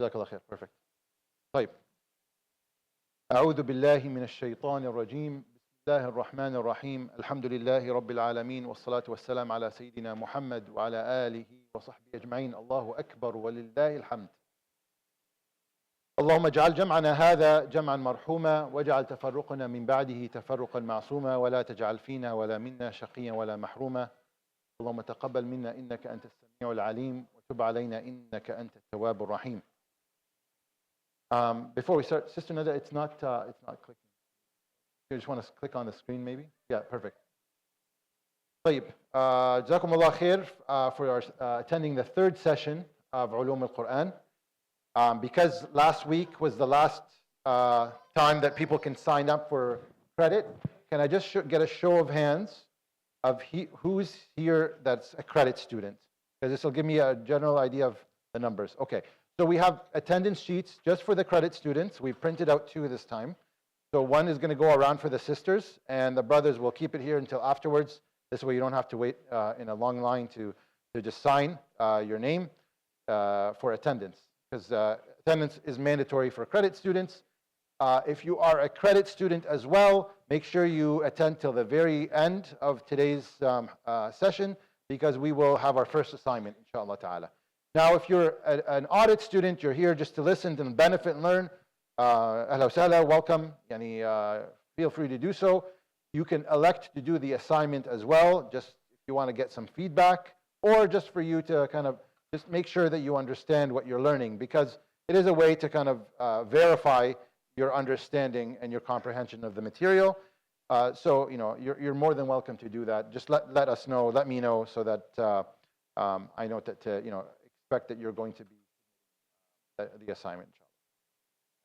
جزاك الله خير. Perfect. طيب. أعوذ بالله من الشيطان الرجيم. بسم الله الرحمن الرحيم. الحمد لله رب العالمين والصلاة والسلام على سيدنا محمد وعلى آله وصحبه أجمعين. الله أكبر ولله الحمد. اللهم اجعل جمعنا هذا جمعا مرحوما واجعل تفرقنا من بعده تفرقا معصوما ولا تجعل فينا ولا منا شقيا ولا محروما. اللهم تقبل منا إنك أنت السميع العليم وتب علينا إنك أنت التواب الرحيم. Before we start, Sister Nada, it's not clicking. You just want to click on the screen maybe? Yeah, perfect. طيب, جزاكم الله خير for attending the third session of Ulum al-Quran. Because last week was the last time that people can sign up for credit, can I just get a show of hands of who's here that's a credit student? Because this will give me a general idea of the numbers. Okay, so we have attendance sheets just for the credit students. We printed out 2 this time. So one is going to go around for the sisters, and the brothers will keep it here until afterwards. This way you don't have to wait in a long line to just sign your name for attendance. Because attendance is mandatory for credit students. If you are a credit student as well, make sure you attend till the very end of today's session, because we will have our first assignment, inshallah ta'ala. Now, if you're an audit student, you're here just to listen and benefit and learn, ahla wa sahla, welcome, feel free to do so. You can elect to do the assignment as well, just if you want to get some feedback, or just for you to kind of just make sure that you understand what you're learning, because it is a way to kind of verify your understanding and your comprehension of the material. So, you're more than welcome to do that. Just let us know, let me know, so that I know that expect that you're going to be the assignment.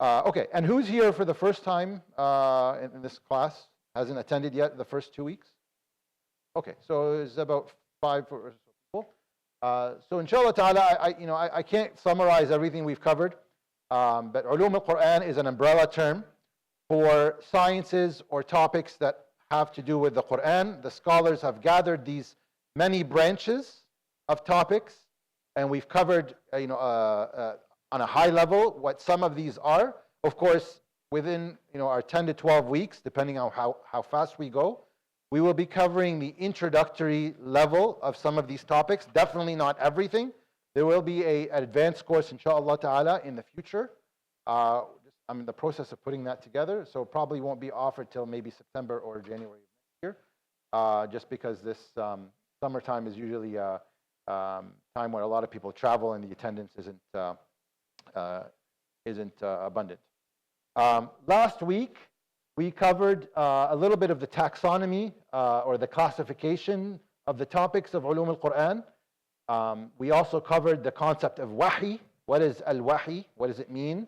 Okay, and who's here for the first time in this class? Hasn't attended yet the first 2 weeks? Okay, so there's about 5 or so people. So inshallah ta'ala, I can't summarize everything we've covered, but Ulum al-Quran is an umbrella term for sciences or topics that have to do with the Quran. The scholars have gathered these many branches of topics, and we've covered, on a high level what some of these are. Of course, within our 10 to 12 weeks, depending on how fast we go, we will be covering the introductory level of some of these topics. Definitely not everything. There will be an advanced course, inshallah ta'ala, in the future. I'm in the process of putting that together, so probably won't be offered till maybe September or January of next year, just because this summertime is usually a time where a lot of people travel and the attendance isn't abundant. Last week, we covered a little bit of the taxonomy or the classification of the topics of Ulum al-Quran. We also covered the concept of wahi. What is al-wahi? What does it mean?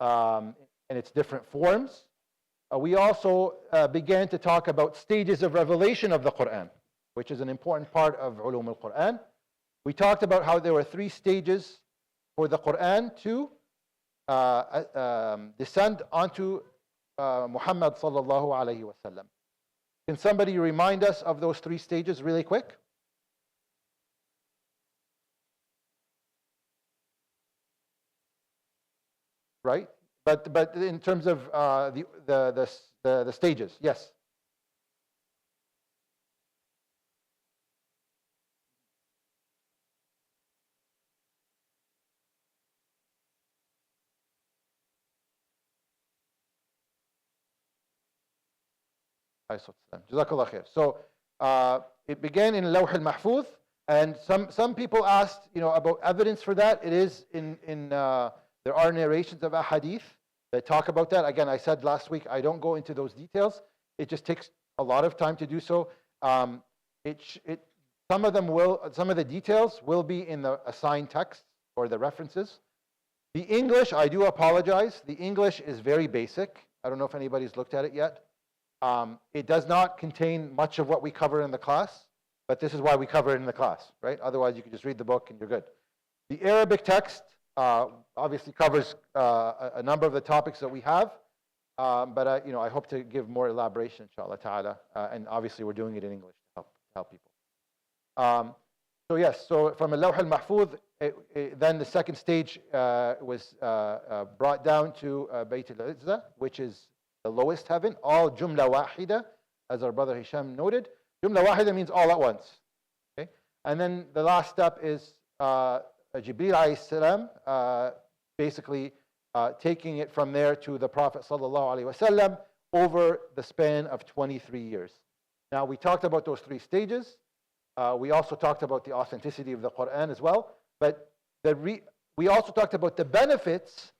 And its different forms. We also began to talk about stages of revelation of the Quran, which is an important part of Ulum al-Quran. We talked about how there were 3 stages for the Quran to descend onto Muhammad sallallahu alayhi wa sallam. Can somebody remind us of those 3 stages really quick? Right? But in terms of the stages, yes. Jazakallah khair. So it began in Lawh al-Mahfuz, and some people asked, about evidence for that. It is in there are narrations of ahadith that talk about that. Again, I said last week I don't go into those details. It just takes a lot of time to do so. Some of the details will be in the assigned text or the references. The English, I do apologize. The English is very basic. I don't know if anybody's looked at it yet. It does not contain much of what we cover in the class, but this is why we cover it in the class, right? Otherwise, you can just read the book and you're good. The Arabic text obviously covers a number of the topics that we have, but I hope to give more elaboration, inshallah ta'ala, and obviously we're doing it in English to help people. So yes, so from Al-Lawh al-Mahfuz, then the second stage was brought down to Bayt al-Izza, which is the lowest heaven, all jumla wahida, as our brother Hisham noted. Jumla wahida means all at once. Okay? And then the last step is Jibreel alayhi salam, basically taking it from there to the Prophet sallallahu alaihi wasallam over the span of 23 years. Now, we talked about those three stages. We also talked about the authenticity of the Quran as well. But we also talked about the benefits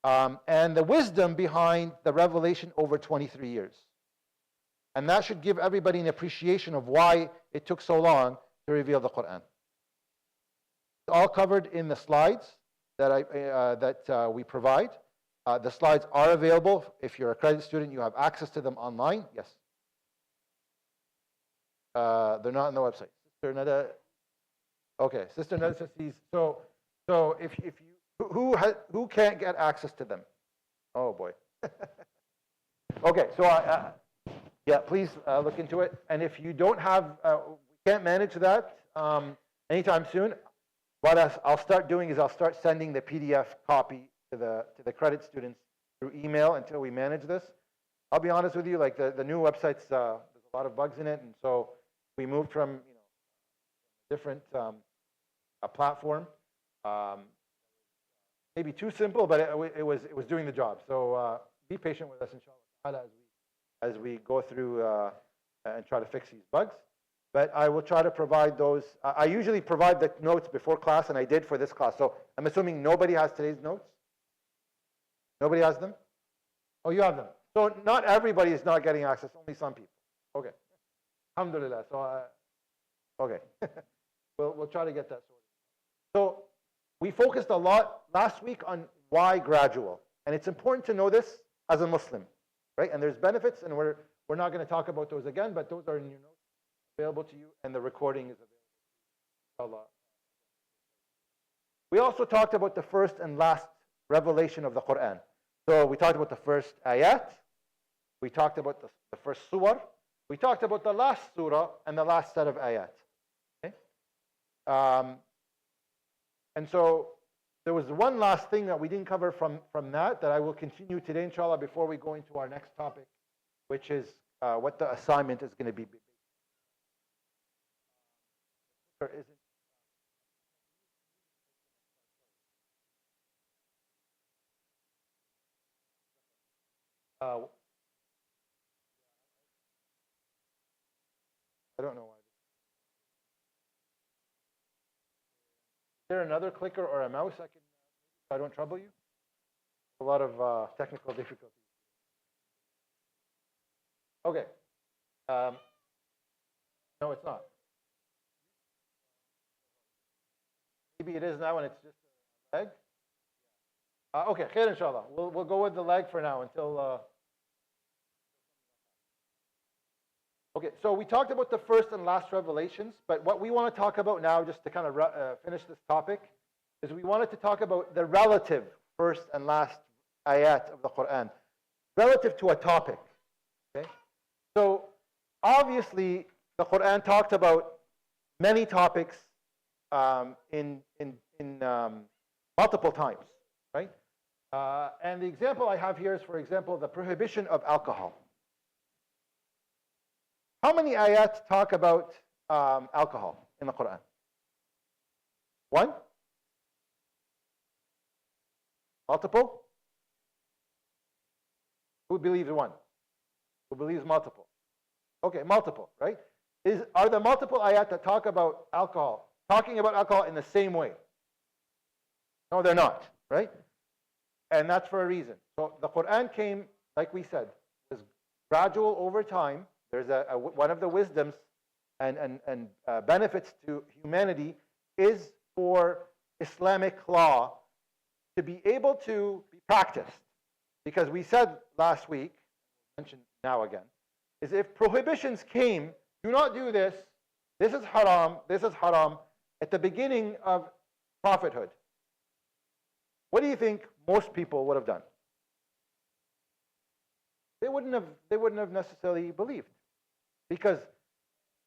and the wisdom behind the revelation over 23 years. And that should give everybody an appreciation of why it took so long to reveal the Quran. It's all covered in the slides that we provide. The slides are available. If you're a credit student, you have access to them online. Yes. They're not on the website. Sister Nada. Okay, Sister Nada says these. So if you who can't get access to them? Oh boy. Okay, so yeah, please look into it. And if you don't have, we can't manage that anytime soon. What I'll start doing is I'll start sending the PDF copy to the credit students through email until we manage this. I'll be honest with you, like the new website's there's a lot of bugs in it, and so we moved from different a platform. Maybe too simple, but it was doing the job. So be patient with us, inshallah, as we go through and try to fix these bugs. But I will try to provide those. I usually provide the notes before class, and I did for this class. So I'm assuming nobody has today's notes? Nobody has them? Oh, you have them. So not everybody is not getting access, only some people. Okay. Alhamdulillah. So, okay. We'll try to get that sorted. So we focused a lot last week on why gradual. And it's important to know this as a Muslim, right? And there's benefits, and we're not going to talk about those again, but those are in your notes, available to you, and the recording is available. We also talked about the first and last revelation of the Quran. So we talked about the first ayat, we talked about the first surah, we talked about the last surah and the last set of ayat. Okay? And so there was one last thing that we didn't cover from that I will continue today, inshallah, before we go into our next topic, which is what the assignment is going to be. There isn't. I don't know why. Is there another clicker or a mouse so I don't trouble you? A lot of technical difficulties. Okay. No, it's not. Maybe it is now and it's just a leg. Okay, khair inshallah. We'll go with the leg for now until. Okay, so we talked about the first and last revelations, but what we want to talk about now, just to kind of finish this topic, is we wanted to talk about the relative first and last ayat of the Quran, relative to a topic. Okay, so obviously the Quran talked about many topics in multiple times, right? And the example I have here is, for example, the prohibition of alcohol. How many ayat talk about alcohol in the Quran? One? Multiple? Who believes one? Who believes multiple? Okay, multiple, right? Are the multiple ayat that talk about alcohol talking about alcohol in the same way? No, they're not, right? And that's for a reason. So the Quran came, like we said, was gradual over time. There's one of the wisdoms and benefits to humanity is for Islamic law to be able to be practiced. Because we said last week, mentioned now again, is if prohibitions came, do not do this, this is haram, at the beginning of prophethood, what do you think most people would have done? They wouldn't have necessarily believed, because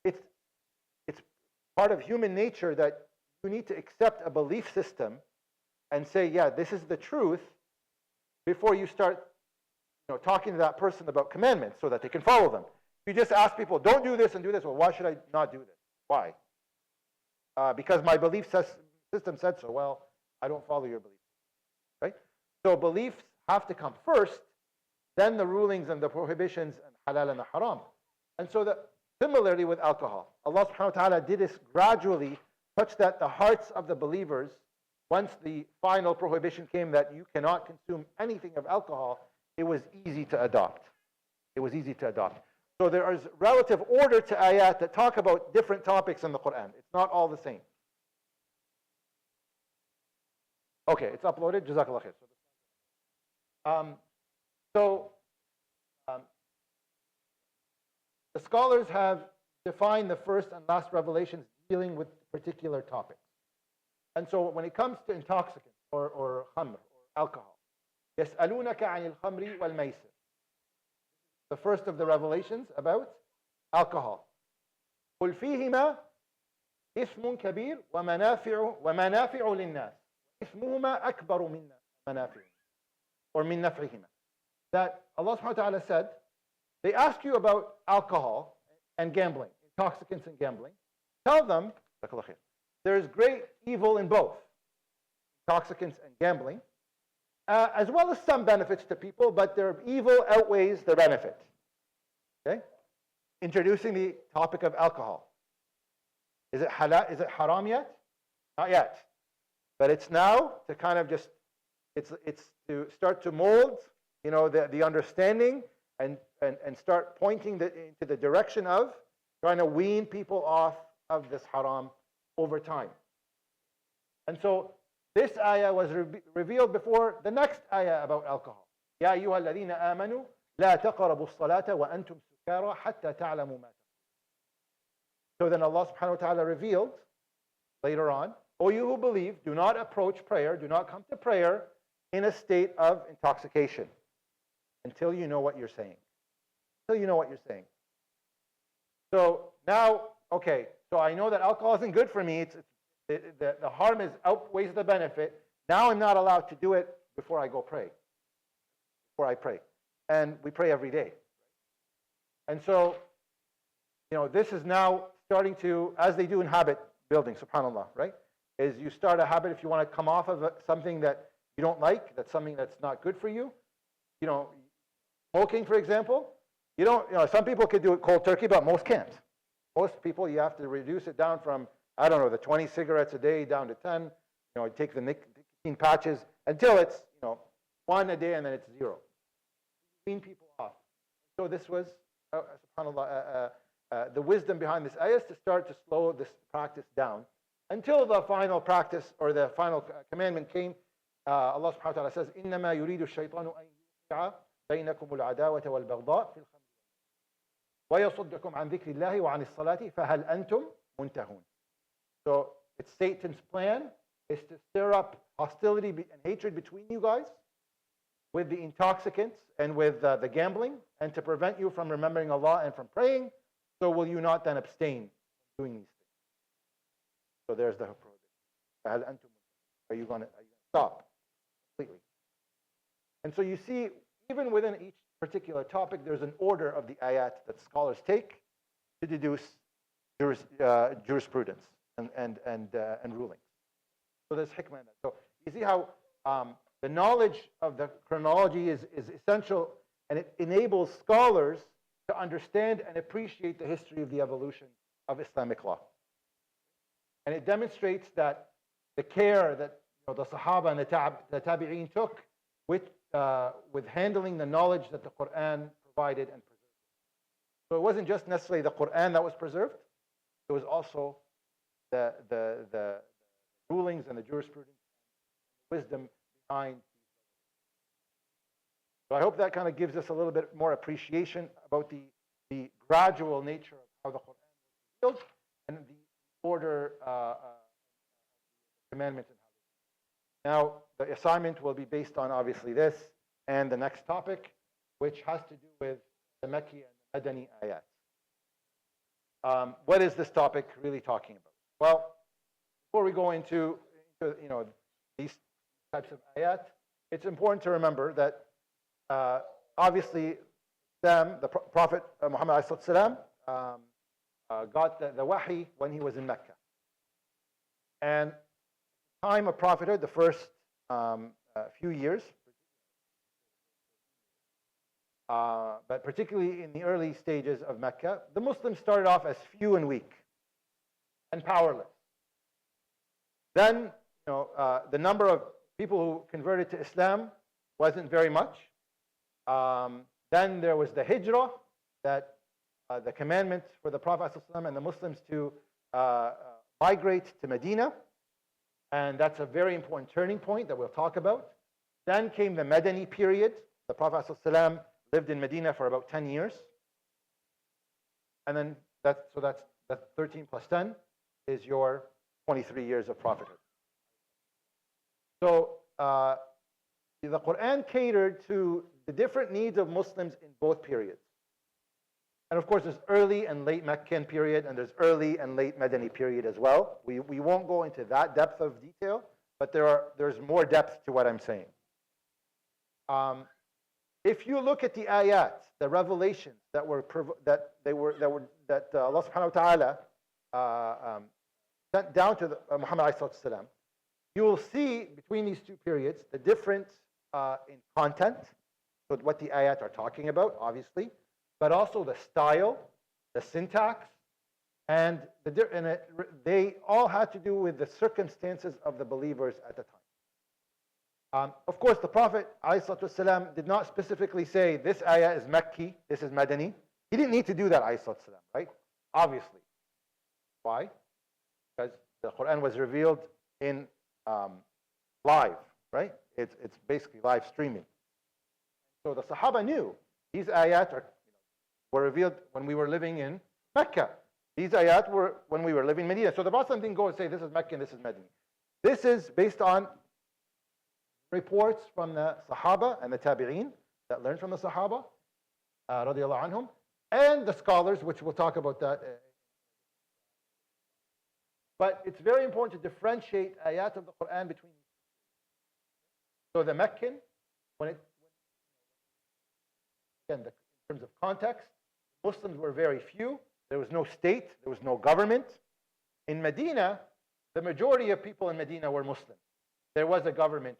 it's part of human nature that you need to accept a belief system and say, yeah, this is the truth, before you start talking to that person about commandments so that they can follow them. If you just ask people, don't do this and do this, well, why should I not do this? Why? Because my belief system said so. Well, I don't follow your belief. Right? So beliefs have to come first, then the rulings and the prohibitions and halal and the haram. And so that similarly with alcohol, Allah subhanahu wa ta'ala did this gradually, such that the hearts of the believers, once the final prohibition came that you cannot consume anything of alcohol, it was easy to adopt. It was easy to adopt. So there is relative order to ayat that talk about different topics in the Quran. It's not all the same. Okay, it's uploaded. Jazakallah khair. The scholars have defined the first and last revelations dealing with particular topics. And so when it comes to intoxicants or khamr or alcohol, يَسْأَلُونَكَ عَنِ الْخَمْرِ وَالْمَيْسِرِ. The first of the revelations about alcohol. قُلْ فِيهِمَا إِثْمٌ كَبِيرٌ وَمَنَافِعُ لِلنَّاسِ إِثْمُهُمَا أَكْبَرُ مِنْ مَنَافِعِهِمَا or مِنْ نَفْعِهِمَا. That Allah subhanahu wa ta'ala said, they ask you about alcohol and gambling, intoxicants and gambling. Tell them, there is great evil in both, intoxicants and gambling, as well as some benefits to people, but their evil outweighs the benefit. Okay? Introducing the topic of alcohol. Is it halal? Is it haram yet? Not yet. But it's now to kind of just, it's to start to mold, the understanding and start pointing into the direction of trying to wean people off of this haram over time. And so this ayah was revealed before the next ayah about alcohol. يا أيها الذين آمنوا لا تقربوا الصلاة وأنتم سكارى حتى تعلموا ما تقولون. So then Allah subhanahu wa ta'ala revealed later on, O you who believe, do not approach prayer, do not come to prayer in a state of intoxication until you know what you're saying. Until you know what you're saying. So now, okay, so I know that alcohol isn't good for me. The harm outweighs the benefit. Now I'm not allowed to do it before I go pray. Before I pray. And we pray every day. And so, this is now starting to, as they do in habit building, subhanAllah, right? Is you start a habit if you want to come off of something that you don't like, that's something that's not good for you. Smoking, for example, some people could do it cold turkey, but most can't. Most people, you have to reduce it down from, the 20 cigarettes a day down to 10. Take the nicotine patches until it's, 1 a day and then it's 0. Wean people off. So this was, subhanAllah, the wisdom behind this ayah is to start to slow this practice down until the final practice or the final commandment came. Allah subhanahu wa ta'ala says, إِنَّمَا يُرِيدُ الشَّيْطَانُ أَن يُوقِعَ بَيْنَكُمُ الْعَدَاوَةَ وَالْبَغْضَاءَ فِي الْخَمْرِ وَيَصُدَّكُمْ عَنْ ذِكْرِ اللَّهِ وَعَنِ الصَّلَاةِ فَهَلْ أَنْتُمْ مُنْتَهُونَ. So it's Satan's plan is to stir up hostility and hatred between you guys with the intoxicants and with the gambling, and to prevent you from remembering Allah and from praying. So will you not then abstain from doing these things? So there's the prohibition. Are you going to stop completely? And so you see, even within each particular topic, there's an order of the ayat that scholars take to deduce jurisprudence and rulings. So there's hikmah in that. So you see how the knowledge of the chronology is essential, and it enables scholars to understand and appreciate the history of the evolution of Islamic law. And it demonstrates that the care that the Sahaba and the Tabi'een took with handling the knowledge that the Quran provided and preserved. So it wasn't just necessarily the Quran that was preserved, it was also the rulings and the jurisprudence and wisdom behind these. So I hope that kind of gives us a little bit more appreciation about the gradual nature of how the Quran was revealed and the order commandments. Now, the assignment will be based on obviously this and the next topic, which has to do with the Makki and the Madani ayat. What is this topic really talking about? Well, before we go into these types of ayat, it's important to remember that obviously the Prophet Muhammad got the wahi when he was in Mecca. And time of prophethood, the first few years, but particularly in the early stages of Mecca, the Muslims started off as few and weak and powerless. Then, the number of people who converted to Islam wasn't very much. Then there was the hijrah, that the commandment for the Prophet ﷺ and the Muslims to migrate to Medina. And that's a very important turning point that we'll talk about. Then came the Madani period. The Prophet ﷺ lived in Medina for about 10 years. And then that's 13 plus 10 is your 23 years of prophethood. So the Quran catered to the different needs of Muslims in both periods. And of course, there's early and late Meccan period, and there's early and late Madani period as well. We won't go into that depth of detail, but there's more depth to what I'm saying. If you look at the ayat, the revelations that Allah Subhanahu wa Taala sent down to Muhammad ﷺ, you will see between these two periods the difference in content, so what the ayat are talking about, obviously, but also the style, the syntax, and they all had to do with the circumstances of the believers at the time. Of course, the Prophet ﷺ did not specifically say this ayah is Makki, this is Madani. He didn't need to do that, ﷺ, right? Obviously. Why? Because the Quran was revealed in live, right? It's basically live streaming. So the Sahaba knew these ayat were revealed when we were living in Mecca. These ayat were when we were living in Medina. So the Prophet didn't go and say this is Mecca and this is Medina. This is based on reports from the Sahaba and the Tabi'een that learned from the Sahaba, radiallahu anhum, and the scholars, which we'll talk about that. But it's very important to differentiate ayat of the Quran between. So the Meccan, in terms of context, Muslims were very few. There was no state. There was no government. In Medina, the majority of people in Medina were Muslims. There was a government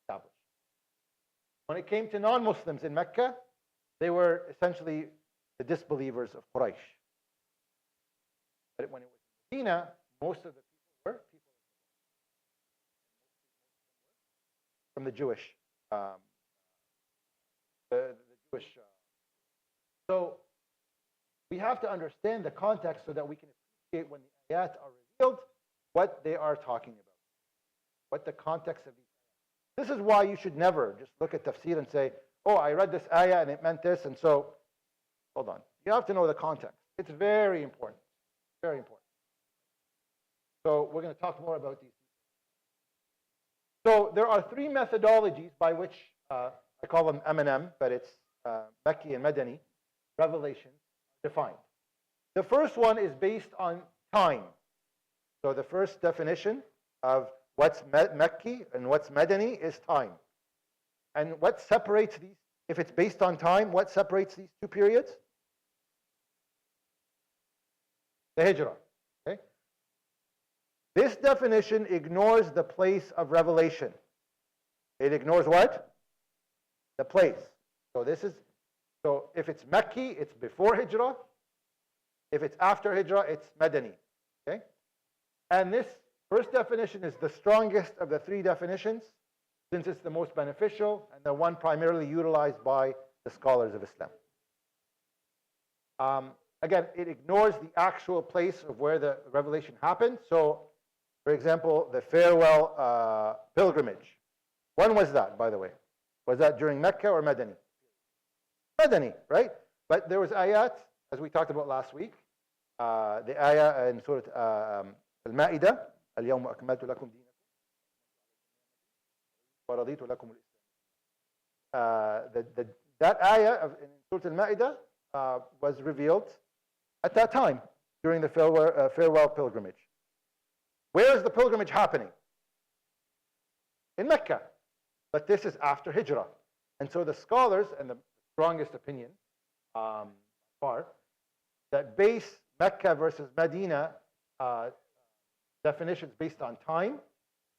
established. When it came to non-Muslims in Mecca, they were essentially the disbelievers of Quraysh. But when it was in Medina, most of the people were people from the Jewish. So we have to understand the context so that we can appreciate when the ayat are revealed what they are talking about, what the context of these ayat. This is why you should never just look at tafsir and say, oh, I read this ayah and it meant this, and so, hold on. You have to know the context. It's very important, very important. So we're going to talk more about these. So there are three methodologies by which, I call them M&M, but it's Makki and Madani, revelations defined. The first one is based on time. So the first definition of what's Makki and what's Madani is time. And what separates these, if it's based on time, what separates these two periods? The Hijrah. Okay? This definition ignores the place of revelation. It ignores what? The place. So if it's Makki, it's before Hijrah. If it's after Hijrah, it's Madani. Okay? And this first definition is the strongest of the three definitions, since it's the most beneficial and the one primarily utilized by the scholars of Islam. Again, it ignores the actual place of where the revelation happened. So, for example, the farewell pilgrimage. When was that, by the way? Was that during Mecca or Madani? Madani, right? But there was ayat, as we talked about last week, the ayah in Surah Al-Ma'idah, اليوم أكملت لكم دينكم ورضيت لكم الإسلام. That ayah in Surah Al-Ma'idah was revealed at that time during the farewell pilgrimage. Where is the pilgrimage happening? In Mecca. But this is after Hijrah. And so the scholars, and the strongest opinion, far, that base Mecca versus Medina definitions based on time,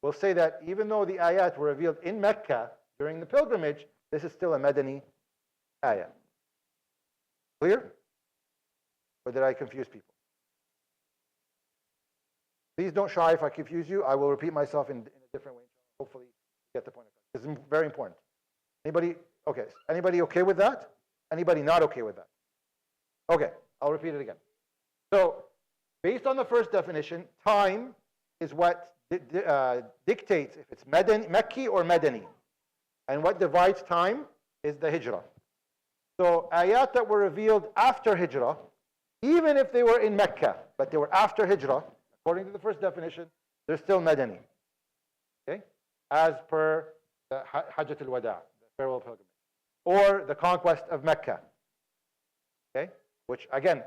will say that even though the ayat were revealed in Mecca during the pilgrimage, this is still a Madani ayat. Clear? Or did I confuse people? Please don't shy if I confuse you. I will repeat myself in a different way. Hopefully, you get the point. This is very important. Anybody? Okay. Anybody okay with that? Anybody not okay with that? Okay. I'll repeat it again. So, based on the first definition, time is what dictates if it's Mecca or Madani. And what divides time is the Hijrah. So, ayat that were revealed after Hijrah, even if they were in Mecca, but they were after Hijrah, according to the first definition, they're still Madani. Okay? As per the Hajjat al-Wada, the farewell pilgrimage. Or the conquest of Mecca. Okay? Which, again,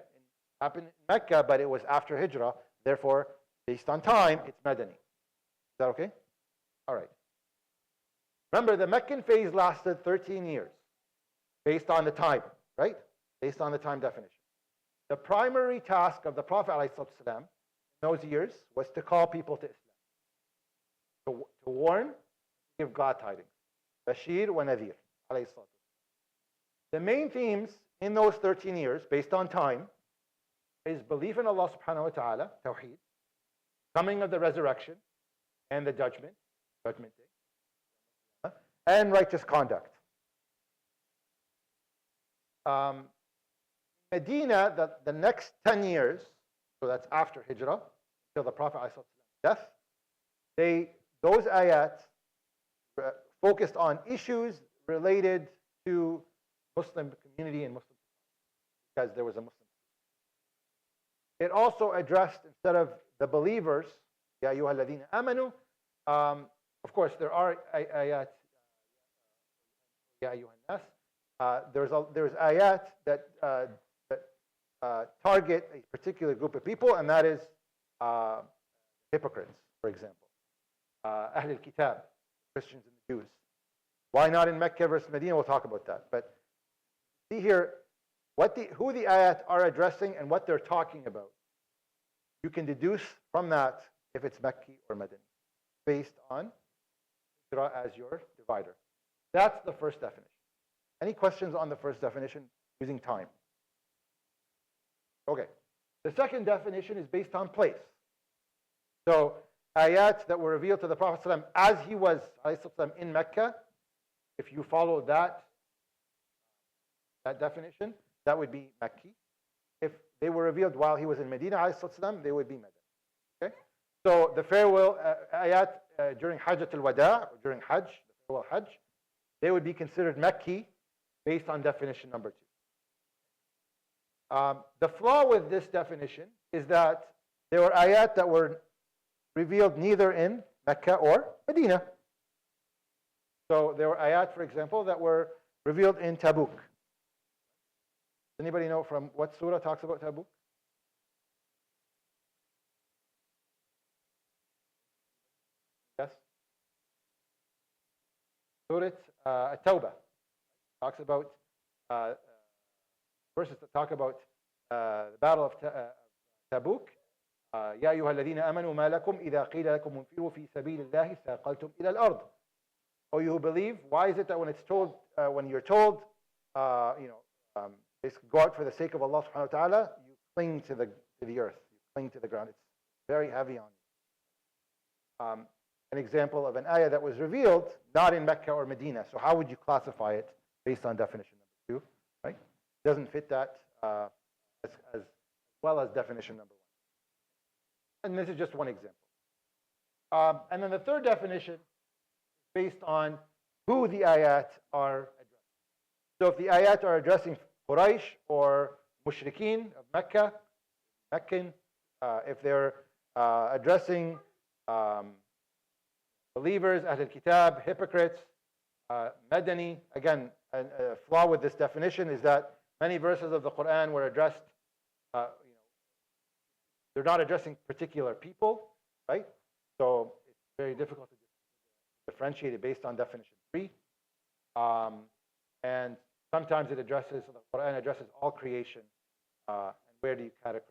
happened in Mecca, but it was after Hijrah. Therefore, based on time, it's Madani. Is that okay? All right. Remember, the Meccan phase lasted 13 years. Based on the time, right? Based on the time definition. The primary task of the Prophet ﷺ in those years was to call people to Islam. To warn, give glad tidings. Bashir wa Nadir. The main themes in those 13 years, based on time, is belief in Allah subhanahu wa ta'ala, tawheed, coming of the resurrection, and the judgment day, and righteous conduct. Medina, the next 10 years, so that's after Hijrah, till the Prophet's death, those ayats focused on issues related to Muslim community and Muslim, because there was a Muslim. It also addressed, instead of the believers, Ya ayyuha alladhina amanu, of course there are ayat, Ya ayyuha nas, there's ayat that target a particular group of people, and that is hypocrites, for example. Ahl al-Kitab, Christians and the Jews. Why not in Mecca versus Medina? We'll talk about that. But see here, who the ayat are addressing and what they're talking about. You can deduce from that if it's Mecca or Medina, based on Hijrah as your divider. That's the first definition. Any questions on the first definition using time? Okay. The second definition is based on place. So, ayat that were revealed to the Prophet ﷺ as he was in Mecca, if you follow that definition, that would be Mecca. If they were revealed while he was in Medina ﷺ, they would be Medina. Okay? So the farewell ayat during Hajjat al-Wada, during Hajj, the farewell Hajj, they would be considered Mecca based on definition number 2. The flaw with this definition is that there were ayat that were revealed neither in Mecca or Medina. So there were ayat, for example, that were revealed in Tabuk. Anybody know from what surah talks about Tabuk? Yes? Surah At-Tawbah talks about verses that talk about the battle of Tabuk. يا أيها الذين آمنوا ما لكم إذا قيل لكم انفروا في سبيل الله ثاقلتم إلى الأرض. O you who believe, why is it that when you're told, basically go out for the sake of Allah subhanahu wa ta'ala, you cling to the earth, you cling to the ground. It's very heavy on you. An example of an ayah that was revealed not in Mecca or Medina. So how would you classify it based on definition number 2? Right? It doesn't fit that as well as definition number 1. And this is just one example. And then the third definition is based on who the ayat are addressing. So if the ayat are addressing Quraysh or Mushrikeen of Mecca, Meccan, if they're addressing believers, Ahl al-Kitab, hypocrites, Madani, again, a flaw with this definition is that many verses of the Quran were addressed, they're not addressing particular people, right? So it's very difficult to differentiate it based on definition 3. And sometimes it addresses, the Quran addresses all creation. And where do you categorize?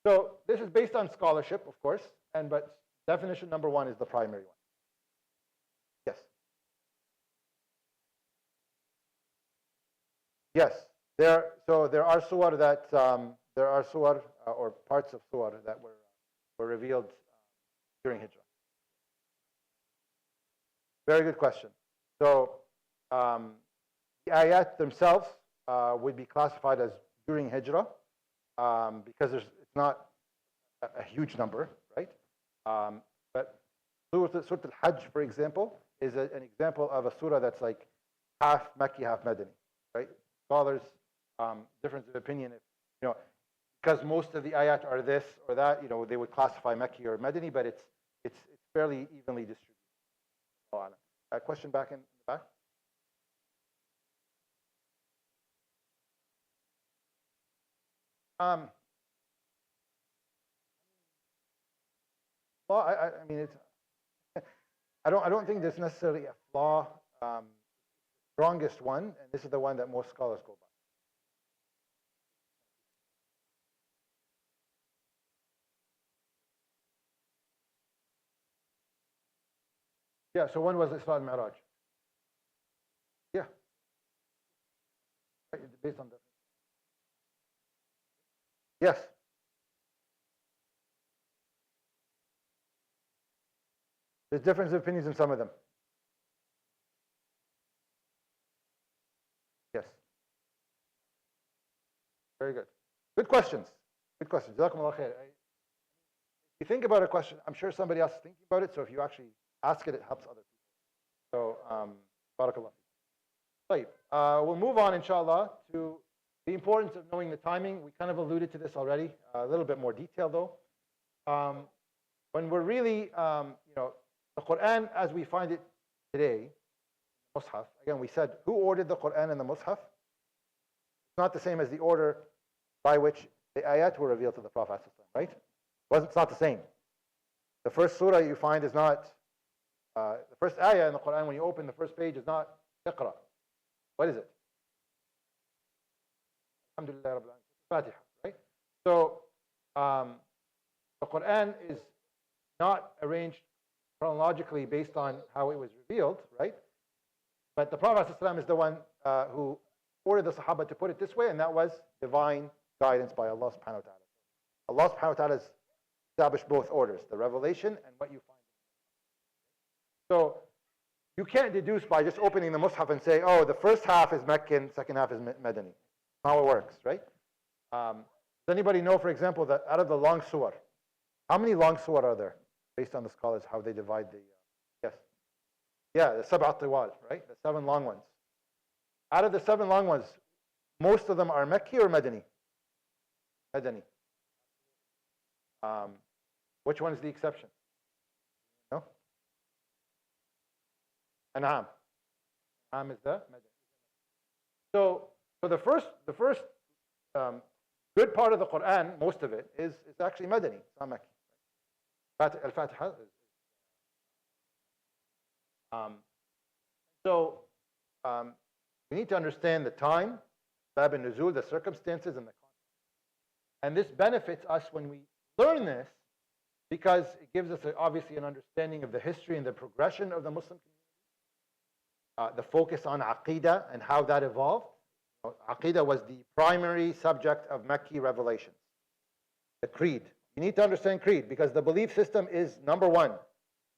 So this is based on scholarship, of course, but definition number 1 is the primary one. Yes. Yes. So there are surah that or parts of surah that were revealed during Hijrah. Very good question. So the ayat themselves would be classified as during Hijrah because it's not a huge number, right? But Surah Al-Hajj, for example, is an example of a surah that's like half Makki, half Madani, right? Scholars, difference of opinion, if, because most of the ayat are this or that, they would classify Makki or Madani, but it's fairly evenly distributed. A question back in the back. Well, I mean, it's. I don't think there's necessarily a flaw. Strongest one, and this is the one that most scholars go by. Yeah. So when was Isra and Mi'raj? Yeah. Based on that. Yes. There's difference of opinions in some of them. Yes. Very good. Good questions. Good questions. Jazakumullah khair. If you think about a question, I'm sure somebody else is thinking about it. So if you actually ask it, it helps other people. So, barakallah. We'll move on, inshallah, to the importance of knowing the timing. We kind of alluded to this already. A little bit more detail, though. When we're really, the Quran as we find it today, Mus'haf. Again, we said, who ordered the Quran and the Mus'haf? It's not the same as the order by which the ayat were revealed to the Prophet, right? It's not the same. The first surah you find is not, the first ayah in the Quran, when you open the first page, is not Iqra. What is it? Alhamdulillah Rabbil Alamin. Fatiha, right? So, the Quran is not arranged chronologically based on how it was revealed, right? But the Prophet ﷺ is the one who ordered the Sahaba to put it this way, and that was divine guidance by Allah subhanahu wa ta'ala. Allah subhanahu wa ta'ala has established both orders, the revelation and what you find. So you can't deduce by just opening the Mus'haf and say, oh, the first half is Meccan, second half is Madani. That's how it works, right? Does anybody know, for example, that out of the long surah, how many long surah are there? Based on the scholars, how they divide the, yes. Yeah, the Sab'at Tiwal, right? The 7 long ones. Out of the 7 long ones, most of them are Mekki or Madani? Madani. Which one is the exception? No? An'am. An'am is the Madani. So the first good part of the Quran, most of it, is actually Madani. It's not Mekki. Al-Fatiha. So we need to understand the time, Bab al-Nuzul, the circumstances, and the context. And this benefits us when we learn this because it gives us obviously an understanding of the history and the progression of the Muslim community, the focus on Aqidah and how that evolved. Aqidah was the primary subject of Mekki revelations, the creed. You need to understand creed because the belief system is number 1.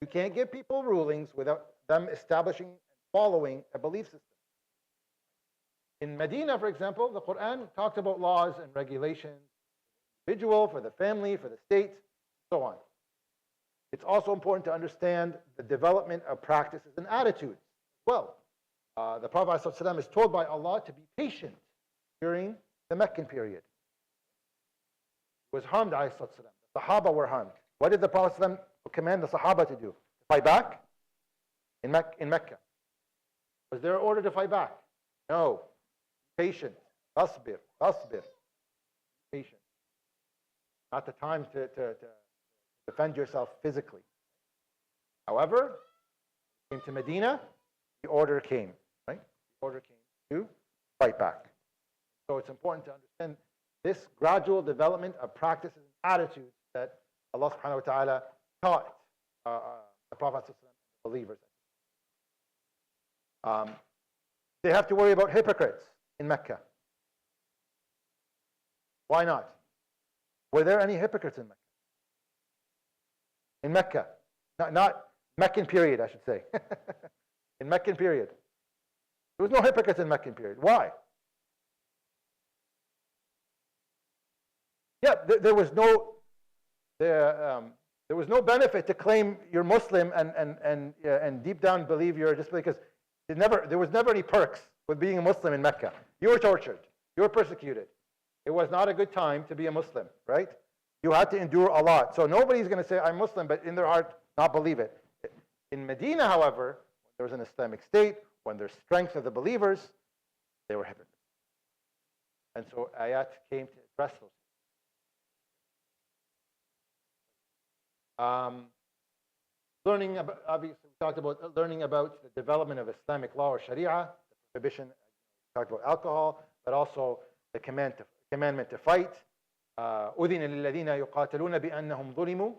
You can't give people rulings without them establishing and following a belief system. In Medina, for example, the Quran talked about laws and regulations for the individual, for the family, for the state, so on. It's also important to understand the development of practices and attitudes as well. The Prophet ﷺ is told by Allah to be patient during the Meccan period. Was harmed, the Sahaba were harmed. What did the Prophet ﷺ command the Sahaba to do? To fight back? In Mecca. Was there an order to fight back? No. Patient. Asbir. Patient. Not the time to defend yourself physically. However, came to Medina, the order came, right? The order came to fight back. So it's important to understand this gradual development of practices and attitudes that Allah subhanahu wa ta'ala taught the Prophet and the believers. They have to worry about hypocrites in Mecca. Why not? Were there any hypocrites in Mecca? In Mecca. Not Meccan period, I should say. In Meccan period. There was no hypocrites in Meccan period. Why? Yeah, there was no benefit to claim you're Muslim and deep down believe you're just because there was never any perks with being a Muslim in Mecca. You were tortured. You were persecuted. It was not a good time to be a Muslim, right? You had to endure a lot. So nobody's going to say, I'm Muslim, but in their heart, not believe it. In Medina, however, when there was an Islamic state, when there's strength of the believers, they were hypocrites. And so ayat came to address those. Learning about, obviously, we talked about learning about the development of Islamic law or Sharia, the prohibition, we talked about alcohol, but also the commandment to fight. أذن للذين يقاتلون بأنهم ظلموا.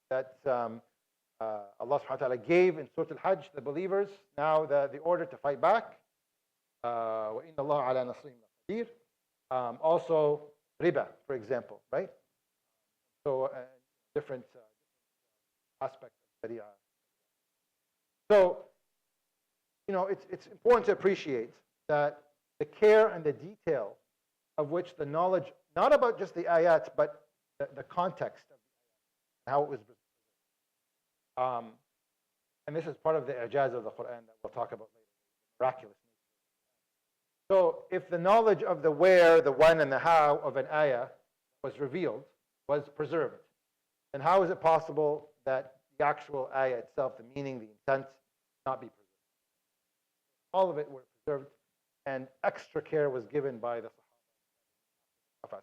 That Allah subhanahu wa ta'ala gave in Surah Al-Hajj the believers now the order to fight back. وإن الله على نصرهم لقدير. Also riba, for example, right? So different aspects of Sharia. So, it's important to appreciate that the care and the detail of which the knowledge, not about just the ayat, but the context of the ayat, how it was preserved. And this is part of the ijaz of the Quran that we'll talk about later, miraculous nature. So if the knowledge of the where, the when, and the how of an ayah was revealed, was preserved, then how is it possible that the actual ayah itself, the meaning, the intent, not be preserved? All of it were preserved, and extra care was given by the Sahaba.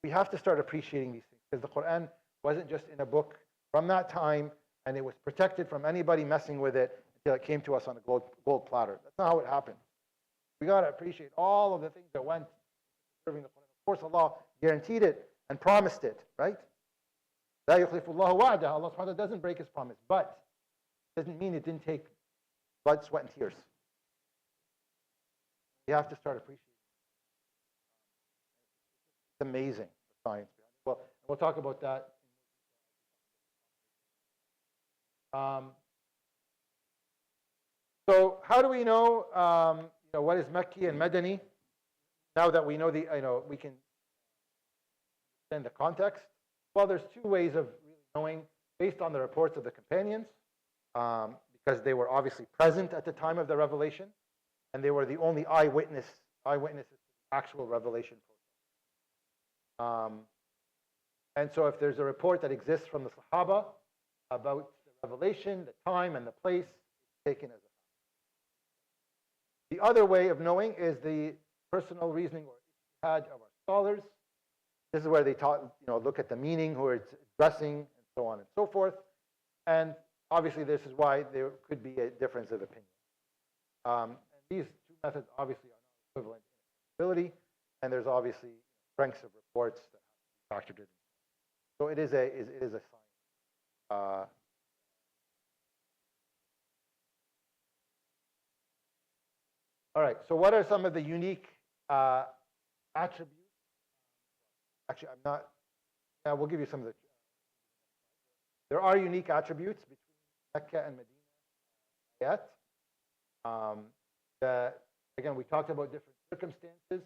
We have to start appreciating these things, because the Quran wasn't just in a book from that time, and it was protected from anybody messing with it until it came to us on a gold platter. That's not how it happened. We got to appreciate all of the things that went serving the Quran. Of course, Allah guaranteed it and promised it, right? لا يخلف الله وعده. Allah subhanahu wa ta'ala doesn't break His promise, but it doesn't mean it didn't take blood, sweat, and tears. You have to start appreciating. It's amazing, the science behind it. Well, we'll talk about that. So how do we know, what is Makki and Madani? Now that we know we can understand the context. Well, there's two ways of really knowing, based on the reports of the companions, because they were obviously present at the time of the revelation, and they were the only eyewitnesses to the actual revelation process. And so if there's a report that exists from the Sahaba about the revelation, the time and the place, it's taken as a fact. The other way of knowing is the personal reasoning or ijtihad of our scholars. This is where they look at the meaning, who it's addressing, and so on and so forth. And obviously, this is why there could be a difference of opinion. And these two methods obviously are not equivalent in ability, and there's obviously strengths of reports that have to be factored in. So it is a science. All right. So what are some of the unique attributes? Actually, I'm not. We'll give you some of the. There are unique attributes between Mecca and Medina ayat. Again, we talked about different circumstances.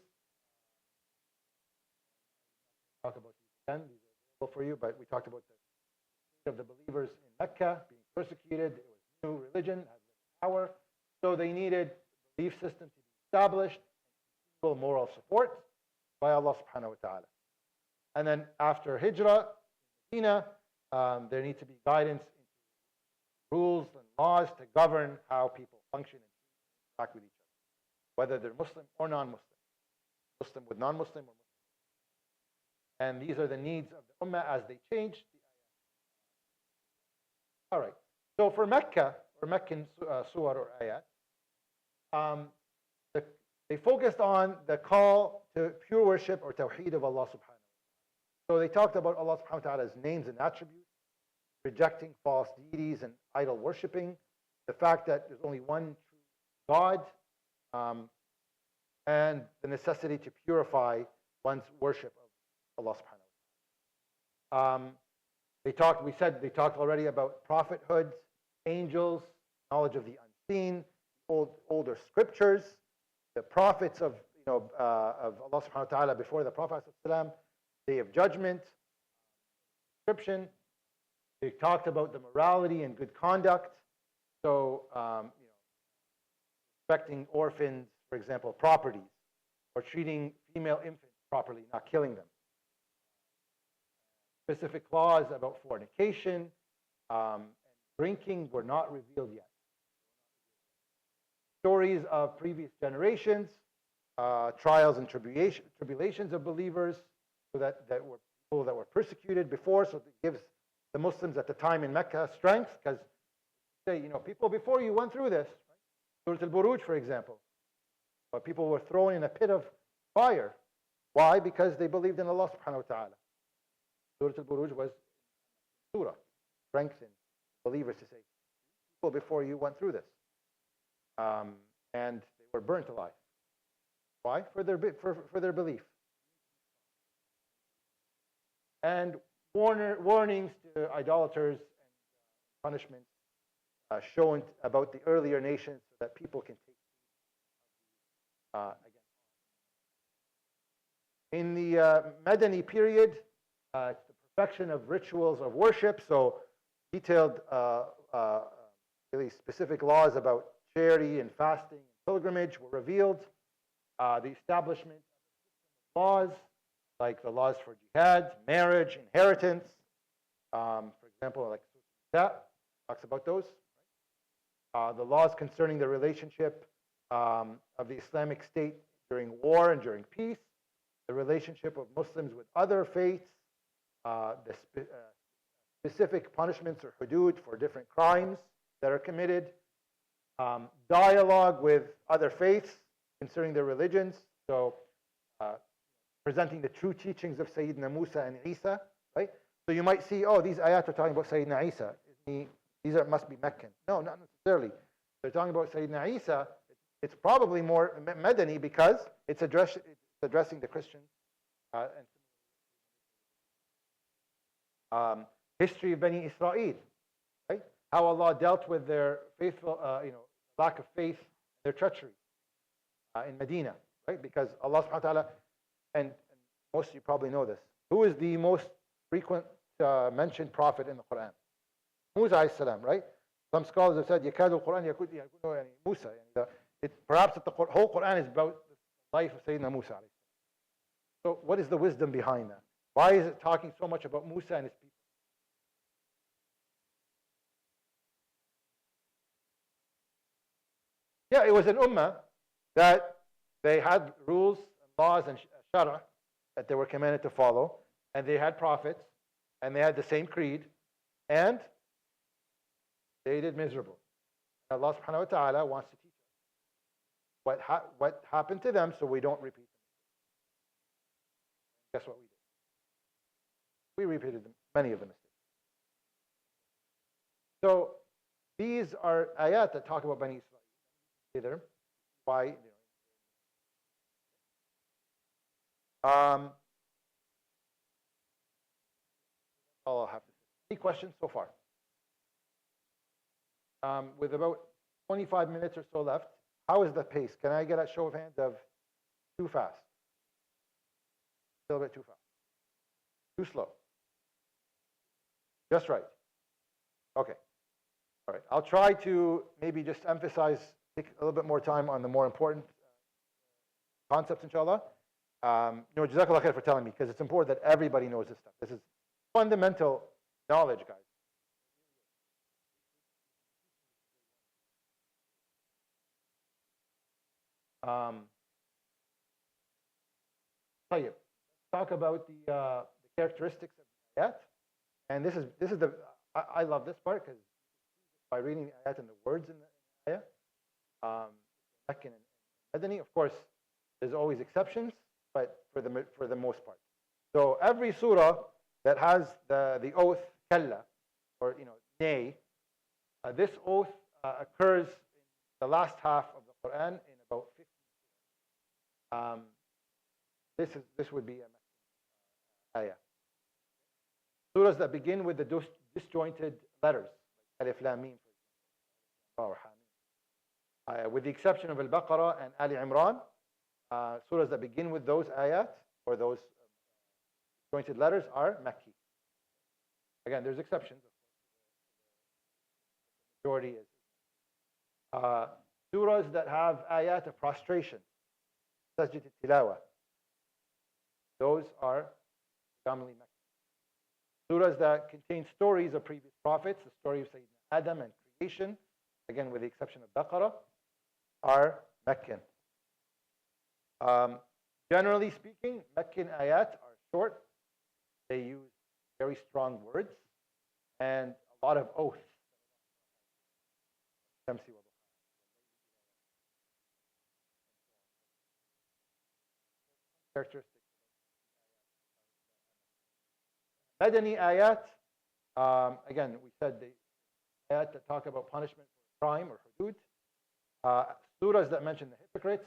Talk about these again. These are available for you, but we talked about the state of the believers in Mecca being persecuted. It was new religion, had power, so they needed a belief system to be established, and moral support by Allah subhanahu wa ta'ala. And then after Hijrah, in Medina, there needs to be guidance into rules and laws to govern how people function and interact with each other, whether they're Muslim or non-Muslim, Muslim with non-Muslim or Muslim. And these are the needs of the Ummah as they change. All right. So for Mecca, or Meccan surah or ayat, they focused on the call to pure worship or tawheed of Allah subhanahu wa ta'ala. So they talked about Allah subhanahu wa ta'ala's names and attributes, rejecting false deities and idol worshipping, the fact that there's only one true God, and the necessity to purify one's worship of Allah subhanahu wa ta'ala. They talked already about prophethood, angels, knowledge of the unseen, older scriptures, the prophets of Allah subhanahu wa ta'ala before the Prophet ﷺ, day of judgment, description. They talked about the morality and good conduct. So, respecting orphans, for example, properties, or treating female infants properly, not killing them. Specific laws about fornication and drinking were not revealed yet. Stories of previous generations, trials and tribulations of believers, so that were people that were persecuted before. So it gives the Muslims at the time in Mecca strength, because people before you went through this. Surah Al-Buruj, for example, where people were thrown in a pit of fire. Why? Because they believed in Allah subhanahu wa ta'ala. Surah Al-Buruj was surah, strengthened believers to say, people before you went through this. And they were burnt alive. Why? For their belief. And warnings to idolaters and punishments shown about the earlier nations, so that people can take again. In the Madani period, it's the perfection of rituals of worship. So detailed, really specific laws about charity and fasting and pilgrimage were revealed. The establishment of laws, like the laws for jihad, marriage, inheritance. For example, like that talks about those. The laws concerning the relationship of the Islamic State during war and during peace, the relationship of Muslims with other faiths, the specific punishments or hudud for different crimes that are committed, dialogue with other faiths concerning their religions, so presenting the true teachings of Sayyidina Musa and Isa, right? So you might see, these ayat are talking about Sayyidina Isa. These must be Meccan. No, not necessarily. They're talking about Sayyidina Isa. It's probably more Madani because it's addressing the Christians. History of Bani Israel, right? How Allah dealt with their faithful, lack of faith, their treachery in Medina, right? Because Allah subhanahu wa ta'ala, and most of you probably know this, who is the most frequent mentioned prophet in the Quran? Musa alayhi salam, right? Some scholars have said, يَكَادُ الْقُرْآنِ يَكُونُ Musa. Perhaps the whole Quran is about the life of Sayyidina Musa alayhi salam. So what is the wisdom behind that? Why is it talking so much about Musa and his people? Yeah, it was an ummah that they had rules and laws and shara that they were commanded to follow, and they had prophets, and they had the same creed, and they did miserable. Allah subhanahu wa ta'ala wants to teach us what happened to them so we don't repeat them. Guess what we did? We repeated many of the mistakes. So these are ayat that talk about Bani Israel. Why? All I'll have to say. Any questions so far? With about 25 minutes or so left, how is the pace? Can I get a show of hands of too fast? Still a bit too fast. Too slow. Just right. Okay. All right. I'll try to maybe just emphasize, take a little bit more time on the more important concepts, inshallah. Jazakallah khair for telling me, because it's important that everybody knows this stuff. This is fundamental knowledge, guys. Talk about the characteristics of the ayat. And this is the I love this part because by reading the ayat and the words in the ayah, Meccan and Madani, of course, there's always exceptions, but for the most part. So every surah that has the oath kalla, or nay, this oath occurs in the last half of the Quran in about 50. This would be a ayah. Surahs that begin with the disjointed letters, like Alif Lam Mim, or Hamim. With the exception of Al-Baqarah and Ali Imran, surahs that begin with those ayat or those disjointed letters are Makki. Again, there's exceptions. The majority is. Surahs that have ayat of prostration, Sajdat al-Tilawa, those are predominantly Makki. Surahs that contain stories of previous prophets, the story of Sayyidina Adam and creation, again with the exception of Baqarah, are Meccan. Generally speaking, Meccan ayat are short. They use very strong words and a lot of oaths. Characteristics. Madani ayat, again, we said the ayat that talk about punishment for crime or hudud. Surahs that mention the hypocrites.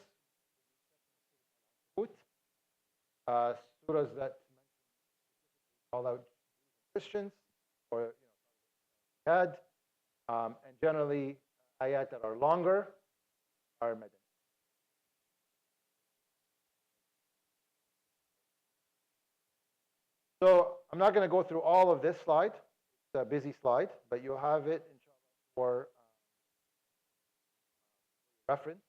Surahs that call out Christians or jihad, and generally ayat that are longer are Madani. So I'm not going to go through all of this slide. It's a busy slide, but you'll have it inshallah for reference.